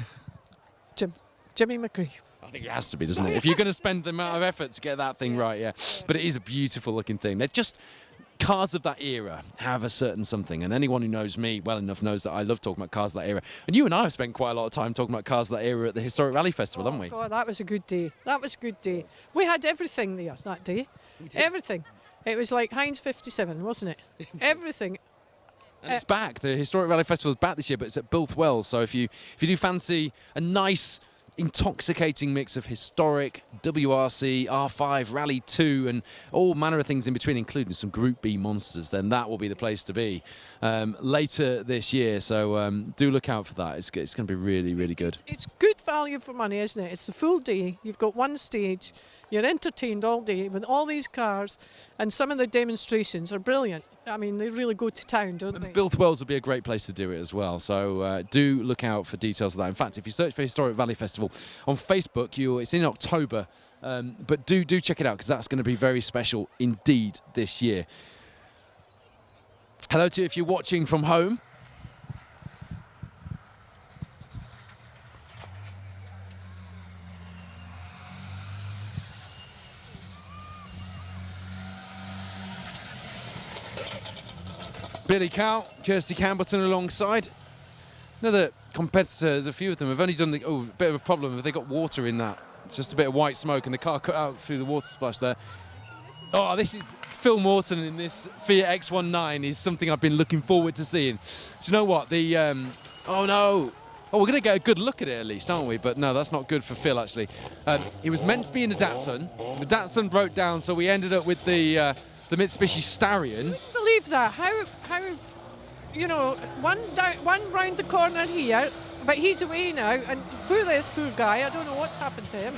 Jimmy McRae. I think it has to be, doesn't it? If you're going to spend the amount of effort to get that thing right, yeah. But it is a beautiful looking thing. They're just cars of that era have a certain something, and anyone who knows me well enough knows that I love talking about cars of that era. And you and I have spent quite a lot of time talking about cars of that era at the Historic Rally Festival, haven't we? Oh, that was a good day. That was a good day. We had everything there that day. Everything. It was like Heinz 57, wasn't it? Everything. And it's back. The Historic Rally Festival is back this year, but it's at Bilthwell. So if you do fancy a nice, intoxicating mix of historic, WRC, R5, Rally 2 and all manner of things in between, including some Group B monsters, then that will be the place to be later this year. So do look out for that. It's going to be really, really good. It's good value for money, isn't it? It's the full day. You've got one stage. You're entertained all day with all these cars, and some of the demonstrations are brilliant. I mean, they really go to town, don't they? Bilthwells would be a great place to do it as well. So do look out for details of that. In fact, if you search for Historic Valley Festival on Facebook, it's in October. But do check it out, because that's going to be very special indeed this year. Hello to you if you're watching from home. Billy Cow, Kirsty Campbellton alongside. Another competitor, there's a few of them, have only done a bit of a problem. Have they got water in that? It's just a bit of white smoke, and the car cut out through the water splash there. Oh, this is Phil Morton in this Fiat X19 is something I've been looking forward to seeing. Do you know what? Oh no. Oh, we're going to get a good look at it at least, aren't we? But no, that's not good for Phil, actually. He was meant to be in the Datsun. The Datsun broke down, so we ended up with the Mitsubishi Starion. Believe that? How you know, one round the corner here, but he's away now, and poor guy, I don't know what's happened to him.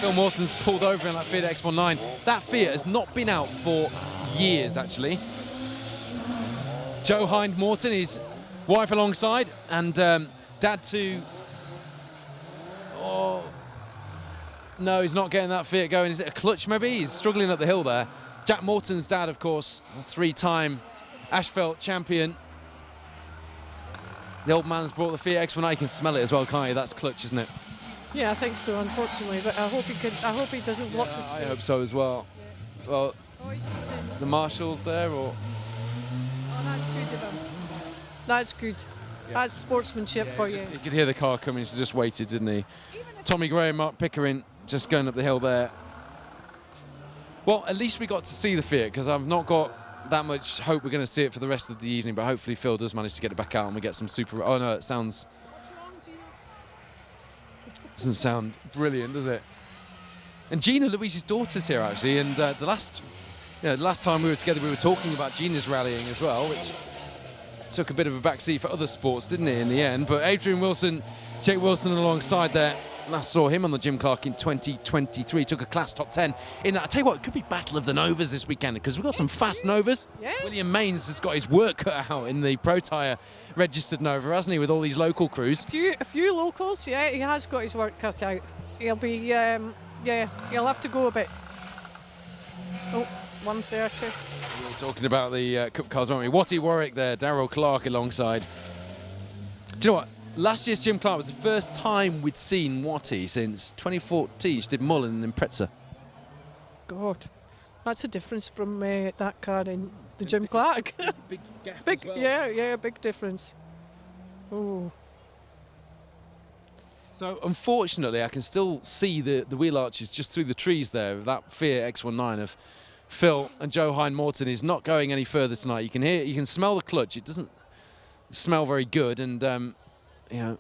Phil Morton's pulled over in that Fiat X19. That Fiat has not been out for years, actually. Joe Hind Morton, his wife alongside, and dad to... Oh, no, he's not getting that Fiat going. Is it a clutch, maybe? He's struggling up the hill there. Jack Morton's dad, of course, a three-time Asphalt champion. The old man's brought the Fiat X19. You can smell it as well, can't you? That's clutch, isn't it? Yeah, I think so, unfortunately. But I hope he doesn't block the stage. I hope so as well. Yeah. Well, the marshals there, or? Oh, that's good of him. That's good. Yeah. That's sportsmanship for you. You could hear the car coming. So just waited, didn't he? Tommy Gray and Mark Pickering just going up the hill there. Well, at least we got to see the Fiat, because I've not got that much hope we're going to see it for the rest of the evening, but hopefully Phil does manage to get it back out and we get some super... Oh no, it sounds... Doesn't sound brilliant, does it? And Gina, Louise's daughter's here, actually, and the last time we were together, we were talking about Gina's rallying as well, which took a bit of a backseat for other sports, didn't it, in the end? But Adrian Wilson, Jake Wilson alongside there. Last saw him on the Jim Clark in 2023. Took a class top 10 in that. I tell you what, it could be Battle of the Novas this weekend, because we've got some fast Novas. Yeah. William Mains has got his work cut out in the Protyre registered Nova, hasn't he, with all these local crews? A few locals, yeah, he has got his work cut out. He'll be, he'll have to go a bit. Oh, 1:30. We were talking about the Cup cars, weren't we? Watty Warwick there, Darryl Clark alongside. Do you know what? Last year's Jim Clark was the first time we'd seen Watty since 2014. She did Mullen and Impreza. God, that's a difference from that car in the Jim Clark. Big gap big, as well. Yeah, big difference. Oh. So unfortunately, I can still see the wheel arches just through the trees there. That Fiat X19 of Phil and Joe Hind Morton is not going any further tonight. You can smell the clutch. It doesn't smell very good, and you know,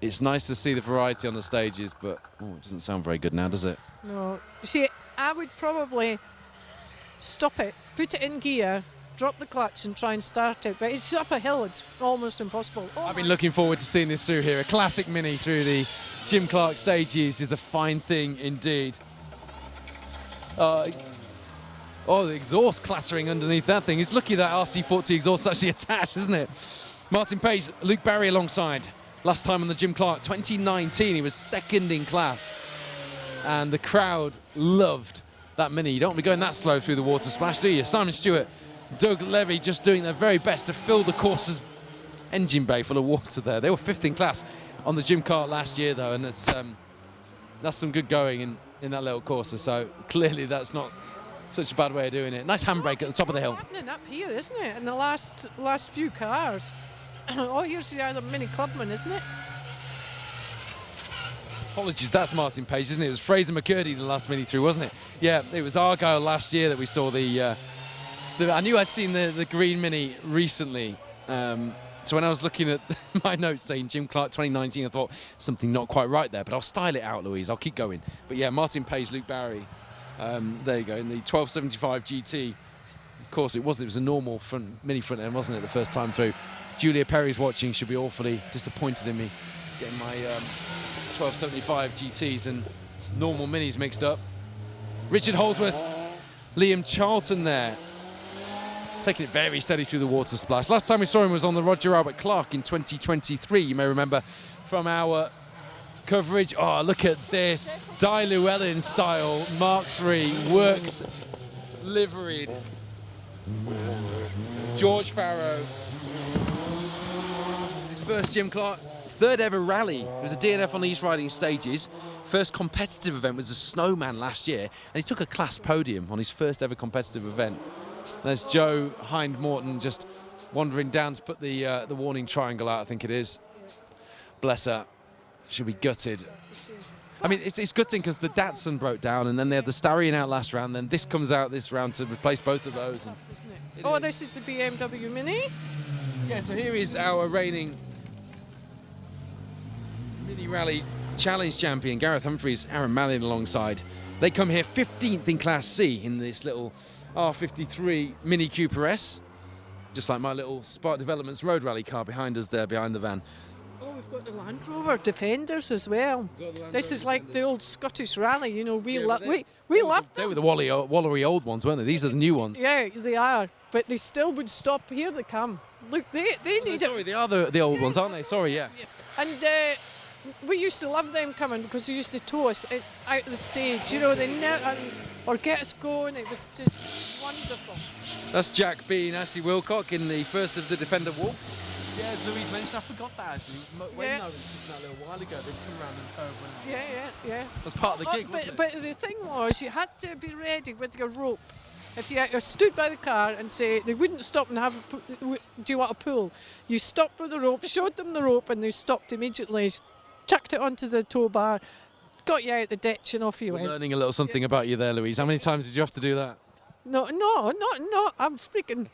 It's nice to see the variety on the stages, but it doesn't sound very good now, does it? No. You see, I would probably stop it, put it in gear, drop the clutch and try and start it. But it's up a hill, it's almost impossible. I've been looking forward to seeing this through here. A classic Mini through the Jim Clark stages is a fine thing indeed. The exhaust clattering underneath that thing. It's lucky that RC40 exhaust actually attached, isn't it? Martin Page, Luke Barry alongside. Last time on the Jim Clark, 2019, he was second in class. And the crowd loved that Mini. You don't want to be going that slow through the water splash, do you? Simon Stewart, Doug Levy just doing their very best to fill the course's engine bay full of water there. They were fifth in class on the Jim Clark last year, though, and that's some good going in that little Corsa. So clearly that's not such a bad way of doing it. Nice handbrake at the top of the hill. It's happening up here, isn't it? In the last few cars. Oh, here's the other Mini Clubman, isn't it? Apologies, that's Martin Page, isn't it? It was Fraser McCurdy the last Mini through, wasn't it? Yeah, it was Argyle last year that we saw I knew I'd seen the green Mini recently. So when I was looking at my notes saying Jim Clark 2019, I thought something not quite right there, but I'll style it out, Louise. I'll keep going. But yeah, Martin Page, Luke Barry. There you go, in the 1275 GT. Of course, it was a normal Mini front end, wasn't it, the first time through? Julia Perry's watching, she'll be awfully disappointed in me getting my 1275 GTs and normal Minis mixed up. Richard Holsworth, Liam Charlton there, taking it very steady through the water splash. Last time we saw him was on the Roger Albert Clark in 2023, you may remember from our coverage. Oh, look at this, Di Llewellyn style Mark III works liveried. George Farrow. It's his first Jim Clark, third ever rally. It was a DNF on the East Riding stages. First competitive event was a Snowman last year, and he took a class podium on his first ever competitive event. There's Joe Hind Morton just wandering down to put the warning triangle out, I think it is. Bless her. She'll be gutted. I mean, it's gutting because the Datsun broke down, and then they had the Starion out last round, then this comes out this round to replace both of those. And this is the BMW Mini. Yeah, so here is our reigning Mini Rally Challenge champion, Gareth Humphries, Aaron Mallin alongside. They come here 15th in Class C in this little R53 Mini Cooper S, just like my little Spark Developments Road Rally car behind us there, behind the van. Oh, we've got the Land Rover Defenders as well. This is like the old Scottish Rally, you know. We love them. They were the Wallery old ones, weren't they? These are the new ones. Yeah, they are. But they still would stop. Here they come. Look, they need it. Sorry, they are the old ones, aren't they? Sorry, yeah. And we used to love them coming because they used to tow us out the stage. You know, they never or get us going. It was just wonderful. That's Jack B and Ashley Wilcock in the first of the Defender Wolves. Yeah, as Louise mentioned, I forgot that actually. When I was listening that a little while ago, they'd come around and tow everyone out. Yeah. That's part of the gig, wasn't it? But the thing was, you had to be ready with your rope. If you stood by the car and say they wouldn't stop and have, do you want a pull? You stopped with the rope, showed them the rope, and they stopped immediately. Chucked it onto the tow bar, got you out the ditch, and off you went. Learning a little something about you there, Louise. How many times did you have to do that? No. I'm speaking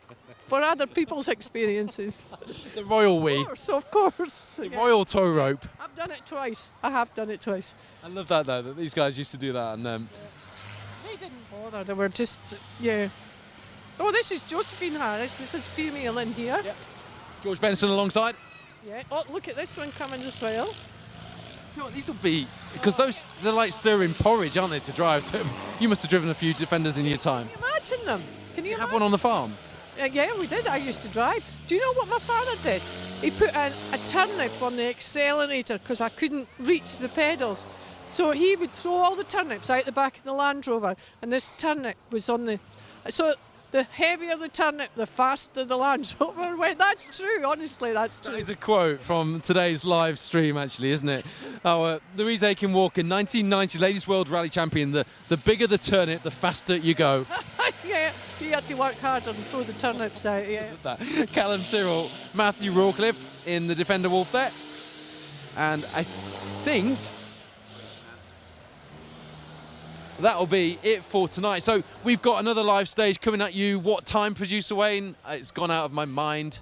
for other people's experiences. The royal we. Of course. The royal tow rope. I've done it twice. I have done it twice. I love that though, that these guys used to do that. And they didn't bother. They were just, yeah. Oh, this is Josephine Harris. This is female in here. Yep. George Benson alongside. Yeah. Oh, look at this one coming as well. So these will be, because they're like stirring porridge, aren't they, to drive? So you must have driven a few Defenders in your time. Can you imagine them? Can you have one on the farm? Yeah, we did. I used to drive. Do you know what my father did? He put a turnip on the accelerator because I couldn't reach the pedals. So he would throw all the turnips out the back of the Land Rover, and this turnip was on the... So the heavier the turnip, the faster the Land Rover went. That's true, honestly, that's true. That is a quote from today's live stream, actually, isn't it? Our Louise Aitken-Walker, 1990 Ladies World Rally Champion. The bigger the turnip, the faster you go. Yeah, he had to work harder and throw the turnips out, yeah. Callum Tyrrell, Matthew Rawcliffe in the Defender Wolf there. And I think that'll be it for tonight. So we've got another live stage coming at you. What time, Producer Wayne? It's gone out of my mind.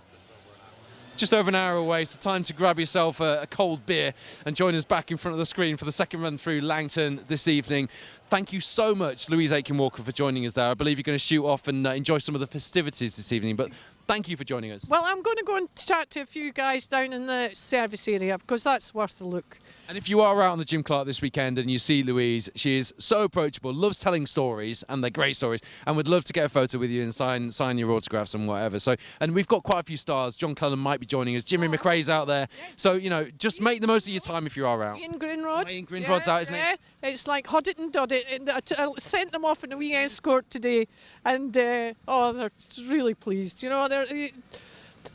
just over an hour away, so time to grab yourself a cold beer and join us back in front of the screen for the second run through Langton this evening. Thank you so much, Louise Aitken-Walker, for joining us there. I believe you're going to shoot off and enjoy some of the festivities this evening, but thank you for joining us. Well, I'm going to go and chat to a few guys down in the service area because that's worth a look. And if you are out on the Jim Clark this weekend and you see Louise, she is so approachable, loves telling stories, and they're great stories, and would love to get a photo with you and sign your autographs and whatever. So, and we've got quite a few stars. John Cullen might be joining us. Jimmy McRae's out there. So, you know, just make the most of your time if you are out. Ian Greenrod. Ian Greenrod's out, isn't it? It's like hod it and dud it. I sent them off in a wee escort today, and they're really pleased. You know,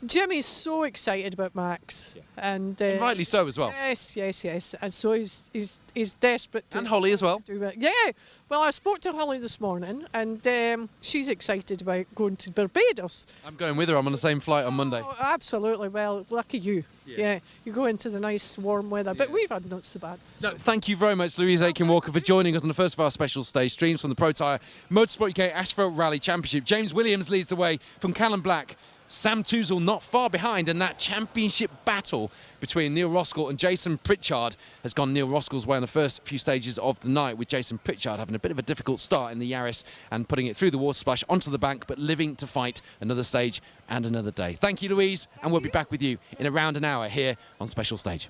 Jimmy's so excited about Max, and rightly so as well. Yes, and so he's desperate to. And Holly as well. Do it. Yeah, well, I spoke to Holly this morning, and she's excited about going to Barbados. I'm going with her. I'm on the same flight on Monday. Oh, absolutely. Well, lucky you. Yes. Yeah, you go into the nice warm weather, but we've had not so bad. No, thank you very much, Louise Aitken-Walker, for joining us on the first of our special stage streams from the Protyre Motorsport UK Asphalt Rally Championship. James Williams leads the way from Callum Black. Sam Touzle not far behind, and that championship battle between Neil Roskell and Jason Pritchard has gone Neil Roskell's way on the first few stages of the night, with Jason Pritchard having a bit of a difficult start in the Yaris and putting it through the water splash onto the bank, but living to fight another stage and another day. Thank you, Louise, and we'll be back with you in around an hour here on Special Stage.